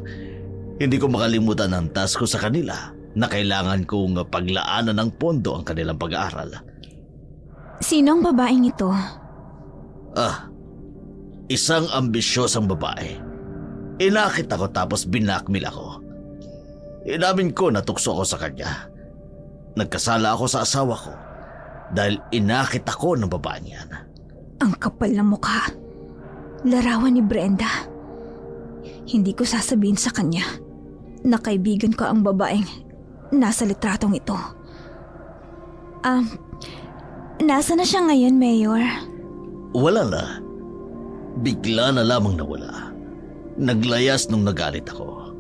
hindi ko makalimutan ang task ko sa kanila na kailangan kong paglaanan ng pondo ang kanilang pag-aaral. Sino ang babaeng ito? Isang ambisyosang babae. Inakit ako tapos binakmil ako. Inamin ko na tukso ako sa kanya. Nagkasala ako sa asawa ko dahil inakit ako ng babaeng yan. Ang kapal ng mukha. Larawan ni Brenda. Hindi ko sasabihin sa kanya na kaibigan ko ang babaeng nasa litratong ito. Nasa na siya ngayon, Mayor? Wala na. Bigla na lamang nawala. Naglayas nung nagalit ako.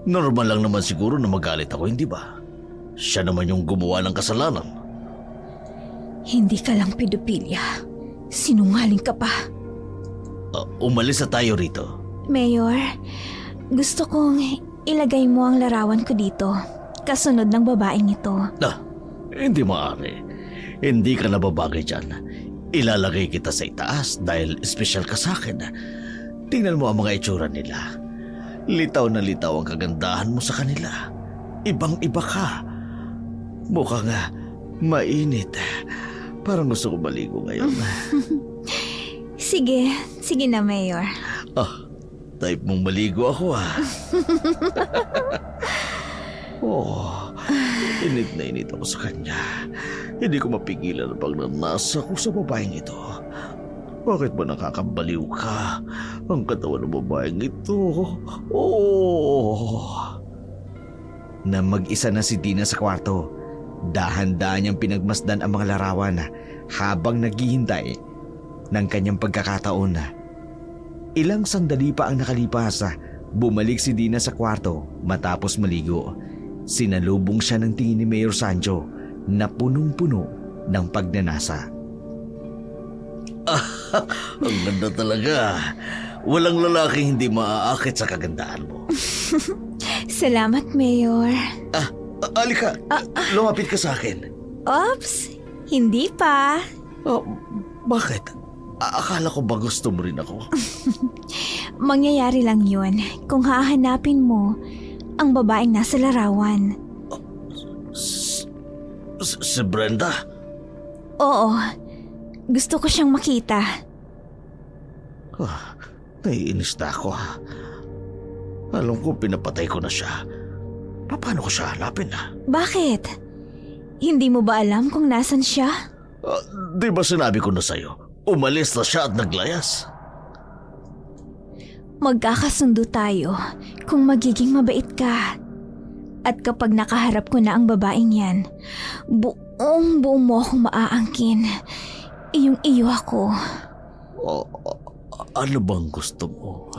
Normal lang naman siguro na magalit ako, hindi ba? Siya naman yung gumawa ng kasalanan. Hindi ka lang pedophilia. Sinungaling ka pa. Umalis na tayo rito. Mayor, gusto kong ilagay mo ang larawan ko dito. Kasunod ng babaeng ito. Hindi maaari. Hindi ka nababagay dyan. Ilalagay kita sa itaas dahil espesyal ka sa akin. Tingnan mo ang mga itsura nila. Litaw na litaw ang kagandahan mo sa kanila. Ibang-iba ka. Mukhang mainit. Parang gusto ko maligo ngayon. Sige na, Mayor. Type mong maligo ako init na init ako sa kanya. Hindi ko mapigilan ang pagnanasa ko sa babaeng ito. Bakit ba nakakabaliw ka? Ang katawan ng babaeng ito. Na mag-isa na si Dina sa kwarto, dahan-dahan niyang pinagmasdan ang mga larawan habang naghihintay ng kanyang pagkakataon. Ilang sandali pa ang nakalipas, bumalik si Dina sa kwarto matapos maligo. Sinalubong siya ng tingin ni Mayor Sancho na punong-puno ng pagnanasa. Ang ganda talaga. Walang lalaking hindi maaakit sa kagandahan mo. Salamat, Mayor. Alika, lumapit ka sa akin. Oops, hindi pa. Bakit? Akala ko ba gusto mo rin ako? Mangyayari lang yun kung hahanapin mo ang babaeng nasa larawan. Si Brenda? Oo, gusto ko siyang makita. Naiinis na ako. Alam ko pinapatay ko na siya. Paano ko siya hanapin? Bakit? Hindi mo ba alam kung nasan siya? Di ba sinabi ko na sa'yo? Umalis na siya at naglayas. Magkakasundo tayo kung magiging mabait ka. At kapag nakaharap ko na ang babaeng yan, buong mo akong maaangkin. Iyong-iyo ako. Ano bang gusto mo?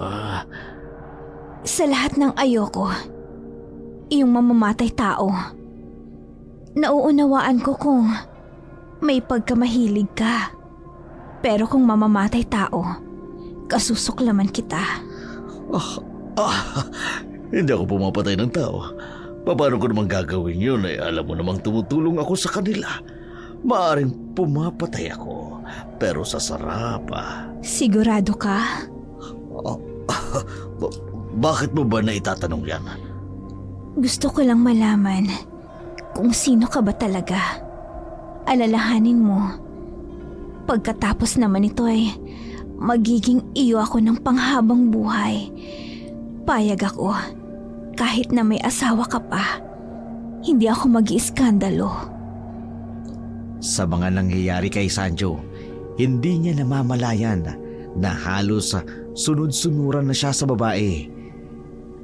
Sa lahat ng ayoko, iyong mamamatay tao. Nauunawaan ko kung may pagkamahilig ka. Pero kung mamamatay tao, kasusuklaman kita. Hindi ako pumapatay ng tao. Paano ko namang gagawin yun? Alam mo namang tumutulong ako sa kanila. Maaring pumapatay ako, pero sa sarap. Sigurado ka? Bakit mo ba naitatanong yan? Gusto ko lang malaman kung sino ka ba talaga. Alalahanin mo. Pagkatapos naman ito ay magiging iyo ako ng panghabang buhay. Payag ako. Kahit na may asawa ka pa, hindi ako mag-iiskandalo. Sa mga nangyayari kay Sanjo, hindi niya namamalayan na halos sunod-sunuran na siya sa babae.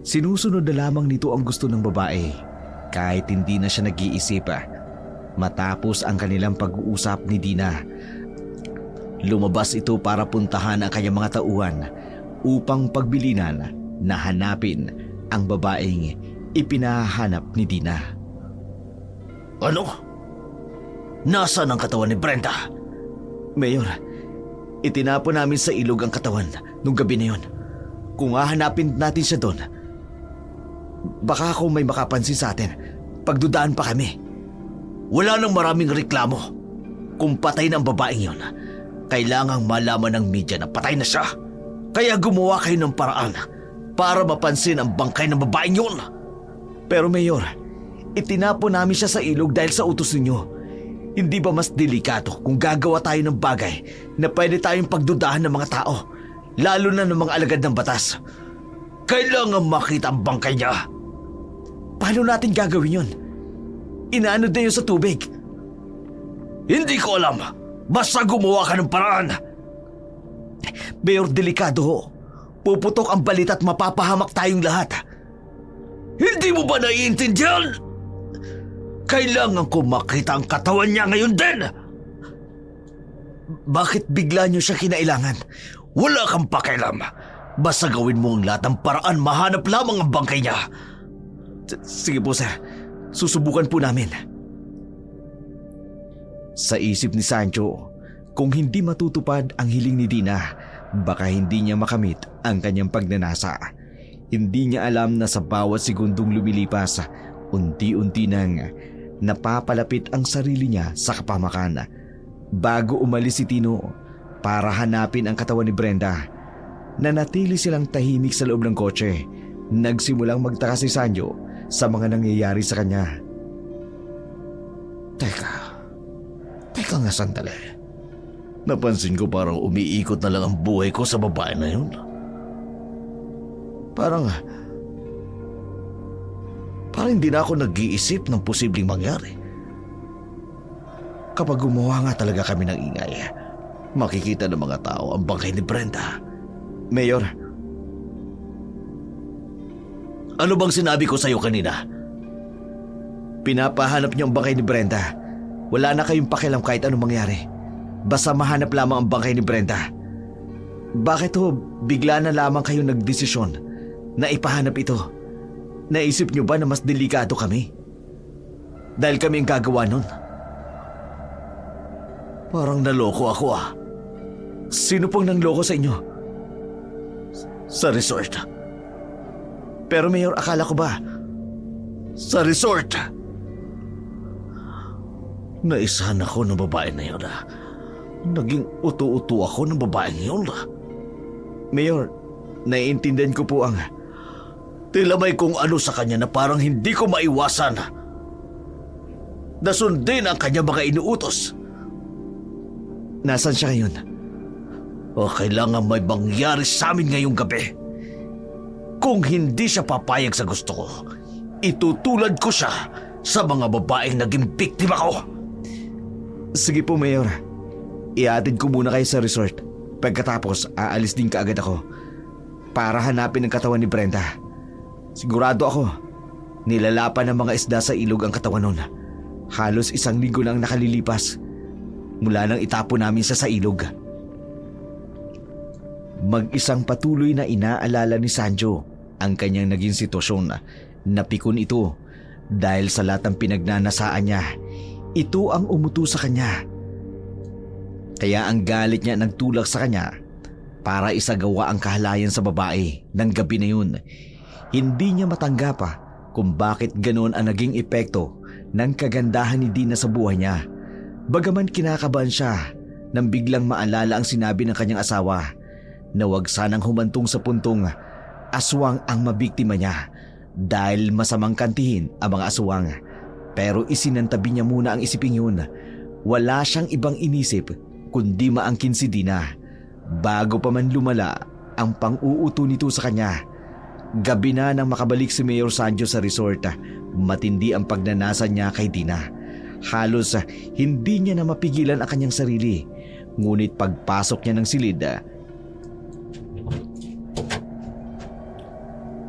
Sinusunod na lamang nito ang gusto ng babae kahit hindi na siya nag-iisip. Matapos ang kanilang pag-uusap ni Dina, lumabas ito para puntahan ang kanyang mga tauhan upang pagbilinan na hanapin ang babaeng ipinahanap ni Dina. Ano? Nasaan ang katawan ni Brenda? Mayor, itinapon namin sa ilog ang katawan nung gabi na yun. Kung hahanapin natin siya doon, baka kung may makapansin sa atin, pagdudaan pa kami. Wala nang maraming reklamo. Kung patay ng babaeng yon, kailangang malaman ng media na patay na siya. Kaya gumawa kayo ng paraan para mapansin ang bangkay ng babaeng yon. Pero Mayor, itinapon namin siya sa ilog dahil sa utos ninyo. Hindi ba mas delikato kung gagawa tayo ng bagay na pwede tayong pagdudahan ng mga tao, lalo na ng mga alagad ng batas? Kailangan makita ang bangkay niya. Paano natin gagawin yun? Inaano na yun sa tubig. Hindi ko alam. Basta gumawa ka ng paraan. Mayor, delikado ho. Puputok ang balit at mapapahamak tayong lahat. Hindi mo ba naiintindihan? Kailangan ko makita ang katawan niya ngayon din. Bakit bigla niyo siya kinailangan? Wala kang pakialam. Basta gawin mo ang lahat ng paraan, mahanap lamang ang bangkay niya. Sige po, sir. Susubukan po namin. Sa isip ni Sancho, kung hindi matutupad ang hiling ni Dina, baka hindi niya makamit ang kanyang pagnanasa. Hindi niya alam na sa bawat segundong lumilipas, unti-unti nang napapalapit ang sarili niya sa kapamakan. Bago umalis si Tino para hanapin ang katawan ni Brenda, nanatili silang tahimik sa loob ng kotse. Nagsimulang magtaka si Sanjo sa mga nangyayari sa kanya. Teka nga sandali. Napansin ko parang umiikot na lang ang buhay ko sa babae na yun. Parang hindi na ako nag-iisip ng posibleng mangyari. Kapag gumawa nga talaga kami ng ingay, makikita ng mga tao ang bangkay ni Brenda. Mayor, ano bang sinabi ko sa'yo kanina? pinapahanap niyo ang bangkay ni Brenda. Wala na kayong pakialam kahit anong mangyari. Basta mahanap lamang ang bangkay ni Brenda. Bakit ho bigla na lamang kayo nagdesisyon na ipahanap ito? Naisip niyo ba na mas delikado kami? Dahil kami ang gagawa nun. Parang naloko ako Sino pong nangloko sa inyo? Sa resort. Pero Mayor, akala ko ba? Sa resort. Naisahan ako ng babae na yun. Naging utu-utu ako ng babaeng yun. Mayor, naiintindihan ko po ang... Tila may kung ano sa kanya na parang hindi ko maiwasan. Nasundin ang kanya mga inuutos. Nasaan siya ngayon? O kailangan may mangyari sa amin ngayong gabi. Kung hindi siya papayag sa gusto ko, itutulad ko siya sa mga babaeng naging biktima ko. Sige po, Mayor. Iatid ko muna kayo sa resort. Pagkatapos, aalis din kaagad ako para hanapin ang katawan ni Brenda. Sigurado ako, nilalapan ng mga isda sa ilog ang katawan nun. Halos 1 linggo na ang nakalilipas mula nang itapon namin sa ilog. Mag-isang patuloy na inaalala ni Sanjo ang kanyang naging sitwasyon. Napikon ito dahil sa lahat ng pinagnanasaan niya. Ito ang umuto sa kanya. Kaya ang galit niya nagtulak sa kanya para isagawa ang kahalayan sa babae ng gabi na yun. Hindi niya matanggap kung bakit ganoon ang naging epekto ng kagandahan ni Dina sa buhay niya. Bagaman kinakabahan siya nang biglang maalala ang sinabi ng kanyang asawa na huwag sanang humantong sa puntong aswang ang mabiktima niya dahil masamang kantihin ang mga aswang. Pero isinantabi niya muna ang isiping yun. Wala siyang ibang inisip kundi maangkin si Dina bago pa man lumala ang pang-uuto nito sa kanya. Gabi na nang makabalik si Mayor Sanjo sa resort, matindi ang pagnanasa niya kay Dina. Halos hindi niya na mapigilan ang kanyang sarili. Ngunit pagpasok niya ng silid,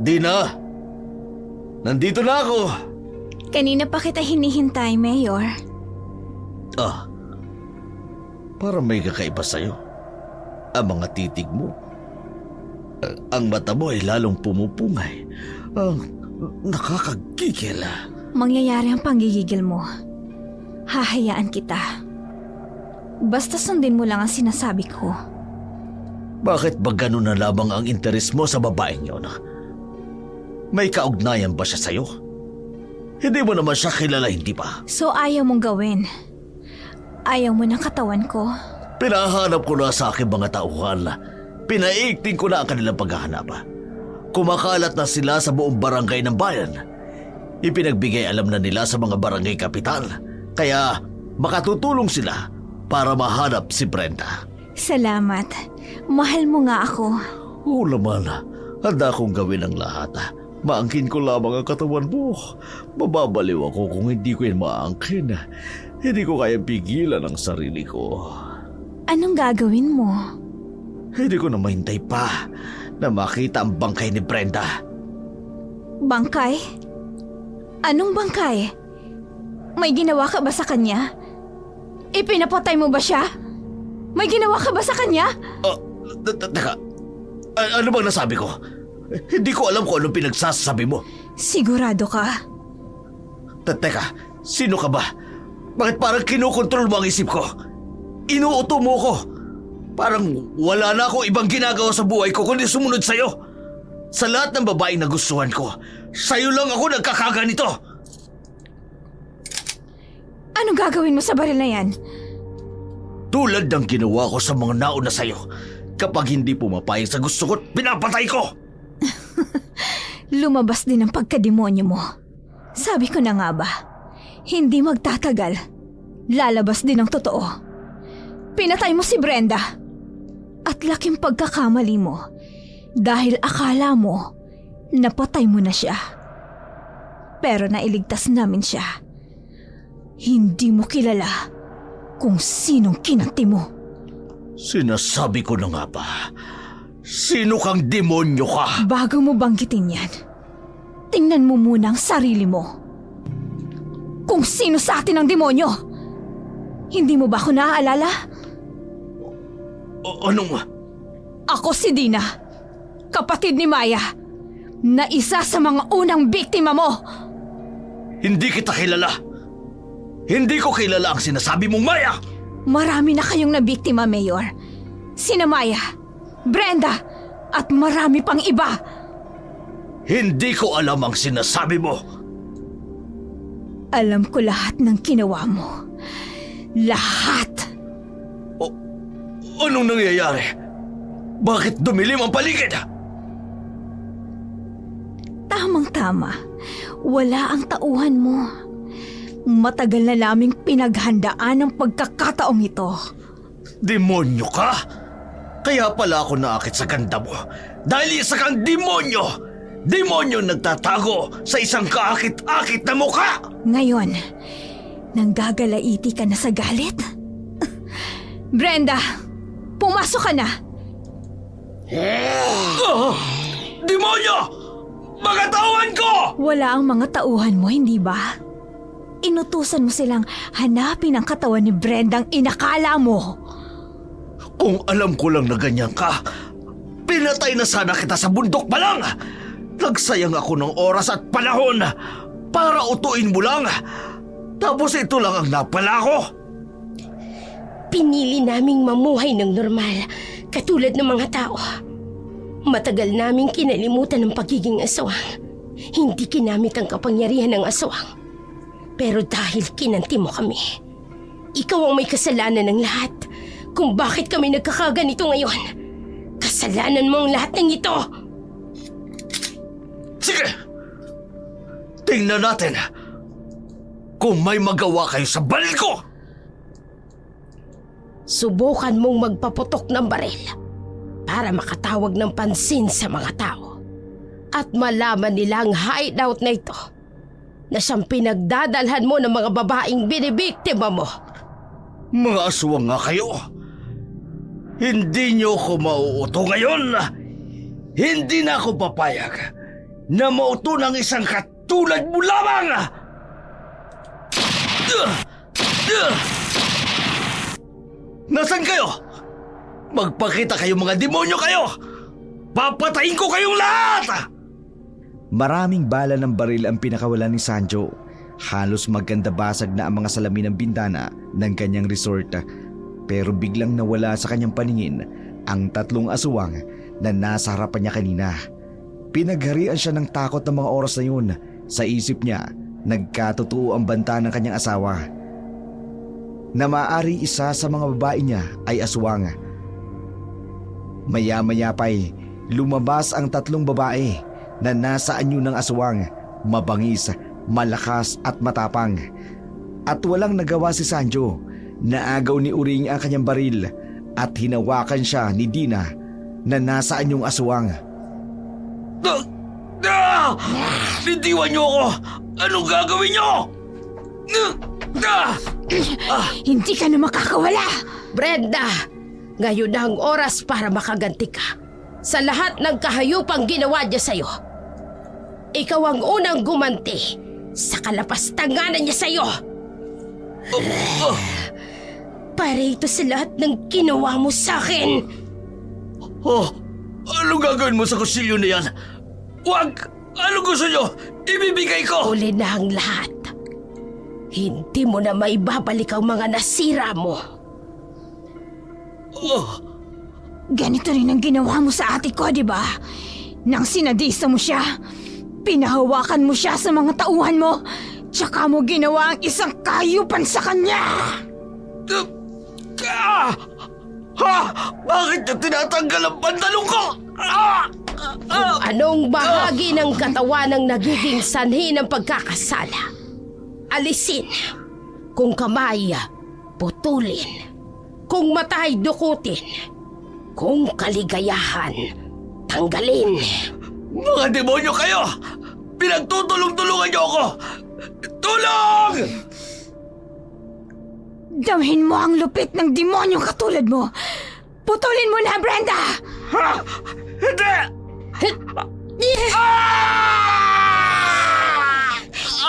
Dina! Nandito na ako! Kanina pa kita hinihintay, Mayor. Parang may kakaiba sa'yo. Ang mga titig mo. Ang mata mo ay lalong pumupungay. Nakakagigil. Mangyayari ang panggigigil mo. Hahayaan kita. Basta sundin mo lang ang sinasabi ko. Bakit ba ganun na lamang ang interes mo sa babaeng yun? May kaugnayan ba siya sa'yo? Hindi mo naman siya kilala, hindi ba? So ayaw mong gawin. Ayaw mo ng katawan ko. Pinahanap ko na sa aking mga tauhan. Pinaigting ko na ang kanilang paghahanap. Kumakalat na sila sa buong barangay ng bayan. Ipinagbigay alam na nila sa mga barangay kapital. Kaya makatutulong sila para mahanap si Brenda. Salamat. Mahal mo nga ako. Oo naman, handa akong gawin ang lahat. Maangkin ko lamang ang katawan mo. Mababaliw ako kung hindi ko yan maangkin. Hindi ko kaya pigilan ang sarili ko. Anong gagawin mo? Hindi ko na mahintay pa na makita ang bangkay ni Brenda. Bangkay? Anong bangkay? May ginawa ka ba sa kanya? Ipinapatay mo ba siya? May ginawa ka ba sa kanya? Teka, ano bang nasabi ko? Hindi ko alam kung anong pinagsasabi mo. Sigurado ka? Teka, sino ka ba? Bakit parang kinukontrol mo ang isip ko? Inuuto mo ko. Parang wala na akong ibang ginagawa sa buhay ko kundi sumunod sa'yo. Sa lahat ng babaeng nagustuhan ko, sa'yo lang ako nagkakaganito. Anong gagawin mo sa baril na yan? Tulad ng ginawa ko sa mga nauna sa'yo. Kapag hindi pumapayag sa gusto ko, pinapatay ko. Lumabas din ang pagkademonyo mo. Sabi ko na nga ba, hindi magtatagal. Lalabas din ang totoo. Pinatay mo si Brenda. At laking pagkakamali mo dahil akala mo napatay mo na siya. Pero nailigtas namin siya. Hindi mo kilala kung sinong kinanti mo. Sinasabi ko na nga ba, sino kang demonyo ka? Bago mo banggitin yan, tingnan mo muna ang sarili mo. Kung sino sa atin ang demonyo. Hindi mo ba ako naaalala? Anong? Ako si Dina, kapatid ni Maya, na isa sa mga unang biktima mo. Hindi kita kilala. Hindi ko kilala ang sinasabi mong Maya. Marami na kayong nabiktima, Mayor. sina Maya, Brenda, at marami pang iba. Hindi ko alam ang sinasabi mo. Alam ko lahat ng ginawa mo. Lahat. Anong nangyayari? Bakit dumilim ang paligid? Tamang-tama. Wala ang tauhan mo. Matagal na naming pinaghandaan ang pagkakataong ito. Demonyo ka? Kaya pala ako naakit sa ganda mo. Dahil isa kang demonyo! Demonyo nagtatago sa isang kaakit-akit na mukha! Ngayon, nanggagalaiti ka na sa galit? Brenda, pumasok ka na. Demonyo! Mga tauhan ko! Wala ang mga tauhan mo, hindi ba? Inutusan mo silang hanapin ang katawan ni Brenda ang inakala mo. Kung alam ko lang na ganyan ka, pinatay na sana kita sa bundok pa lang! Nagsayang ako ng oras at panahon para utuin mo lang. Tapos ito lang ang napala ko. Pinili naming mamuhay ng normal, katulad ng mga tao. Matagal naming kinalimutan ang pagiging aswang. Hindi ginamit ang kapangyarihan ng aswang. Pero dahil kinanti mo kami, ikaw ang may kasalanan ng lahat kung bakit kami nagkakaganito ngayon. Kasalanan mo ang lahat ng ito. Sige! Tingnan natin kung may magawa kayo sa baril ko! Subukan mong magpaputok ng baril para makatawag ng pansin sa mga tao at malaman nila ang hideout na ito na siyang pinagdadalhan mo ng mga babaeng binibiktima mo. Mga aswang nga kayo! Hindi niyo ko mauuto ngayon! Hindi na ako papayag na mauto ng isang katulad mo lamang! Nasaan kayo? Magpakita kayo mga demonyo kayo! Papatayin ko kayong lahat! Maraming bala ng baril ang pinakawalan ni Sanjo. Halos magkanda basag na ang mga salamin ng bintana ng kanyang resort. Pero biglang nawala sa kanyang paningin ang tatlong aswang na nasa harapan niya kanina. Pinagharian siya ng takot ng mga oras na yun. Sa isip niya, nagkatotoo ang banta ng kanyang asawa. Na maaari isa sa mga babae niya ay aswang. Maya-maya pa'y lumabas ang tatlong babae na nasa anyo ng aswang, mabangis, malakas at matapang. At walang nagawa si Sanjo. Naagaw ni Uring ang kanyang baril at hinawakan siya ni Dina na nasa anyong aswang. Bitiwan niyo ako! Anong gagawin niyo? Hindi ka na makakawala! Brenda, ngayon na ang oras para makaganti ka sa lahat ng kahayupang ginawa niya sa'yo. Ikaw ang unang gumanti sa kalapastanganan niya sa'yo. Para ito sa lahat ng ginawa mo sa'kin. Anong gagawin mo sa kusilyo na yan? Wag! Ano gusto niyo? Ibibigay ko! Uli na ang lahat. Hindi mo na maibabalik ang mga nasira mo. Ganito rin ang ginawa mo sa ate ko, di ba? Nang sinadisa mo siya, pinahawakan mo siya sa mga tauhan mo, tsaka mo ginawa ang isang kayupan sa kanya! Bakit niyo tinatanggal ang pantalong ko? Kung anong bahagi ng katawan ang nagiging sanhi ng pagkakasala, alisin. Kung kamay, putulin. Kung matay, dukutin. Kung kaligayahan, tanggalin. Mga demonyo kayo! Pinagtutulong-tulungan niyo ako! Tulong! Damhin mo ang lupit ng demonyong katulad mo! Putulin mo na, Brenda! Hindi!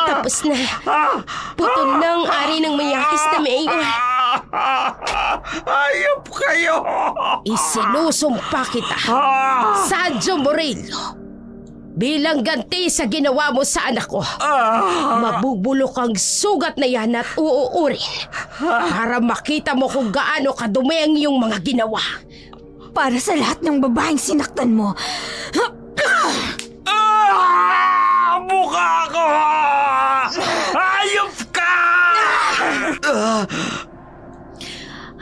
Tapos na. Putol na ang ari ng mayakis na mayor. Ayop kayo! Isinusumpa kita, Sanjo Murillo, bilang ganti sa ginawa mo sa anak ko. Mabubulok ang sugat na yan at uuurin para makita mo kung gaano kadumi ang iyong mga ginawa. para sa lahat ng babaeng sinaktan mo. Mukha ko! Hayop ka!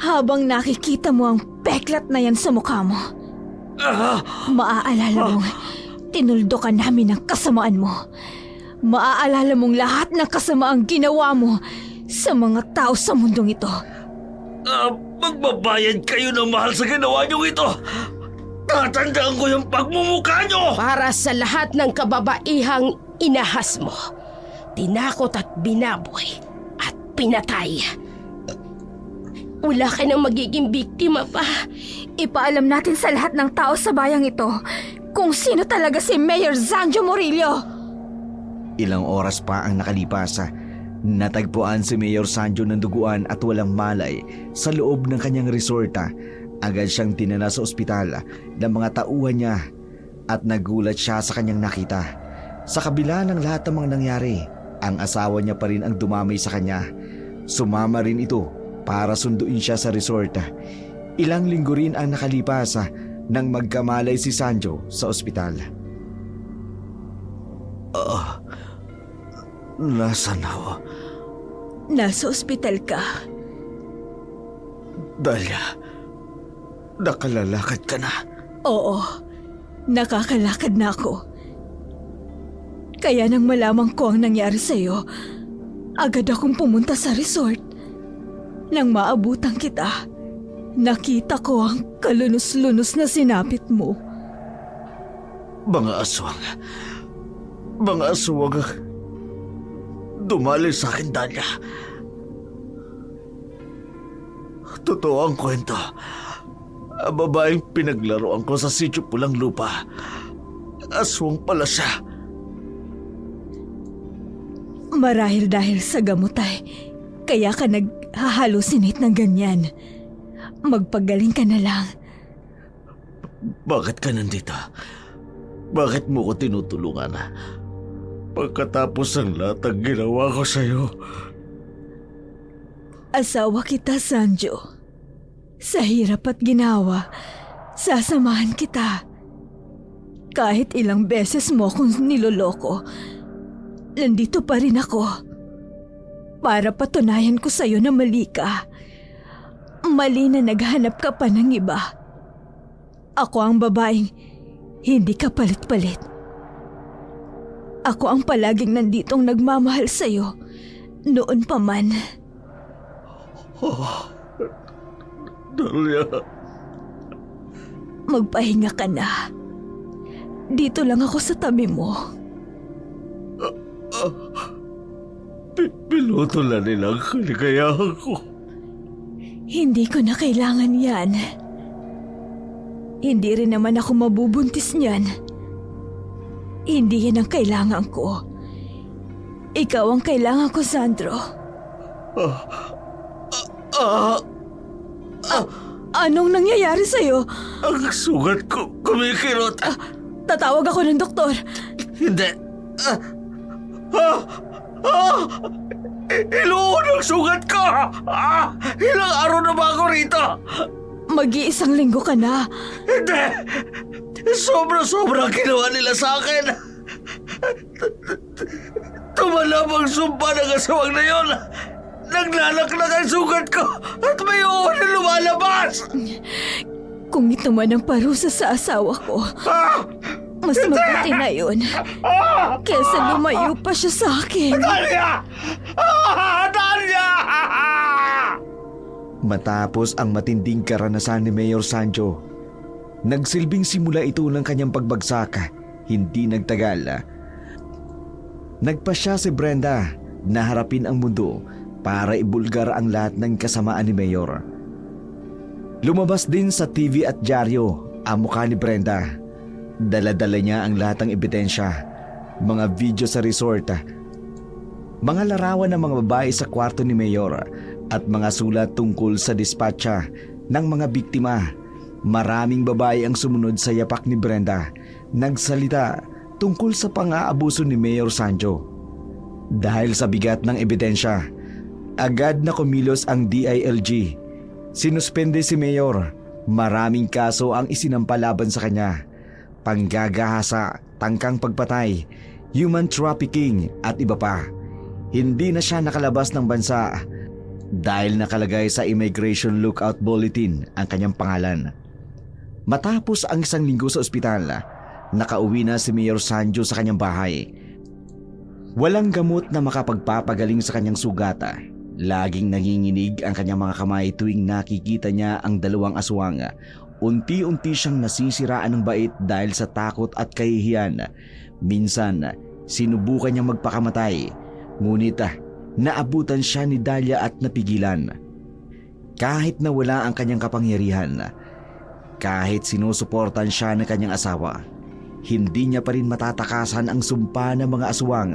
Habang nakikita mo ang peklat na yan sa mukha mo, maaalala mong tinuldo ka namin ng kasamaan mo. Maaalala mong lahat ng kasamaang ginawa mo sa mga tao sa mundong ito. Magbabayad kayo ng mahal sa ginawa niyong ito. Tatandaan ko yung pagmumukha niyo! Para sa lahat ng kababaihang inahas mo, tinakot at binaboy at pinatay. Wala ka nang magiging biktima pa. Ipaalam natin sa lahat ng tao sa bayang ito kung sino talaga si Mayor Sanjo Murillo. Ilang oras pa ang nakalipas. Natagpuan si Mayor Sanjo ng duguan at walang malay sa loob ng kanyang resorta. Agad siyang dinala sa ospital ng mga tauhan niya at nagulat siya sa kanyang nakita. Sa kabila ng lahat ng mga nangyari, ang asawa niya pa rin ang dumamay sa kanya. Sumama rin ito para sunduin siya sa resort. Ilang linggo rin ang nakalipas nang magkamalay si Sanjo sa ospital. Nasaan ako? Nasa ospital ka. Dahlia, nakalalakad ka na. Oo, nakakalakad na ako. Kaya nang malaman ko ang nangyari sa'yo, agad akong pumunta sa resort. Nang maabutan kita, nakita ko ang kalunos-lunos na sinapit mo. Mga aswang, dumali sa akin, Dahlia. Totoo ang kwento. Ang babaeng pinaglaruan ko sa sitio Pulang Lupa, aswang pala siya. Marahil dahil sa gamot kaya ka nag-halusinate ng ganyan. Magpagaling ka na lang. Bakit ka nandito? Bakit mo ko tinutulungan? Pagkatapos ng lahat ng ginawa ko sa'yo. Asawa kita, Sanjo. Sa hirap at ginawa, sasamahan kita. Kahit ilang beses mo akong niloloko, nandito pa rin ako. Para patunayan ko sa'yo na mali ka. Mali na naghanap ka pa ng iba. Ako ang babaeng hindi ka palit-palit. Ako ang palaging nanditong nagmamahal sa'yo noon pa man. Dahlia. Magpahinga ka na. Dito lang ako sa tabi mo. Piloto na nila ang kaligayahan ko. Hindi ko na kailangan yan. Hindi rin naman ako mabubuntis niyan. Hindi yan ang kailangan ko. Ikaw ang kailangan ko, Sandro. Anong nangyayari sa'yo? Ang sugat ko kumikirot. Tatawag ako ng doktor. Hindi. Iluon ang sugat ko! Ilang araw na ba ako rito? Mag-iisang linggo ka na. Hindi! Sobra-sobra ang ginawa nila sa akin! Tumalab ang sumpa ng asawang na yon! Naglalaklag ang sugat ko at may uod na lumalabas! Kung ito man ang parusa sa asawa ko, mas mabuti na yun. Kesa lumayo pa siya sa akin. Dahlia! Dahlia! Matapos ang matinding karanasan ni Mayor Sanjo, nagsilbing simula ito ng kanyang pagbagsak. Hindi nagtagal. Nagpasya si Brenda na harapin ang mundo para ibulgar ang lahat ng kasamaan ni Mayor. Lumabas din sa TV at dyaryo ang mukha ni Brenda. Dala-dala niya ang lahat ng ebidensya, mga video sa resort, mga larawan ng mga babae sa kwarto ni Mayor at mga sulat tungkol sa dispatcha ng mga biktima. Maraming babae ang sumunod sa yapak ni Brenda, nagsalita tungkol sa pang-aabuso ni Mayor Sanjo. Dahil sa bigat ng ebidensya, agad na kumilos ang DILG. Sinuspende si Mayor Maraming kaso ang isinampalaban sa kanya. Panggagahasa, tangkang pagpatay, human trafficking at iba pa. Hindi na siya nakalabas ng bansa dahil nakalagay sa Immigration Lookout Bulletin ang kanyang pangalan. Matapos ang 1 linggo sa ospital, nakauwi na si Mayor Sanjo sa kanyang bahay. Walang gamot na makapagpapagaling sa kanyang sugata. Laging nanginginig ang kanyang mga kamay tuwing nakikita niya ang 2 aswang. Unti-unti siyang nasisiraan ng bait dahil sa takot at kahihiyan. Minsan, sinubukan niyang magpakamatay. Ngunit naabutan siya ni Dahlia at napigilan. Kahit nawala ang kanyang kapangyarihan, kahit sinusuportan siya ng kanyang asawa, hindi niya pa rin matatakasan ang sumpa ng mga aswang.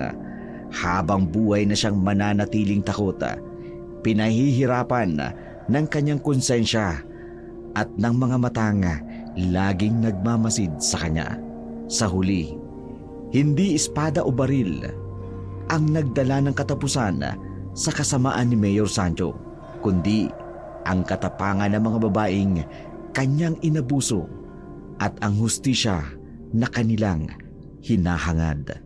Habang buhay na siyang mananatiling takot, pinahihirapan ng kanyang konsensya at ng mga matang laging nagmamasid sa kanya. Sa huli, hindi espada o baril ang nagdala ng katapusan sa kasamaan ni Mayor Sanjo, kundi ang katapangan ng mga babaeng kanyang inabuso at ang hustisya na kanilang hinahangad.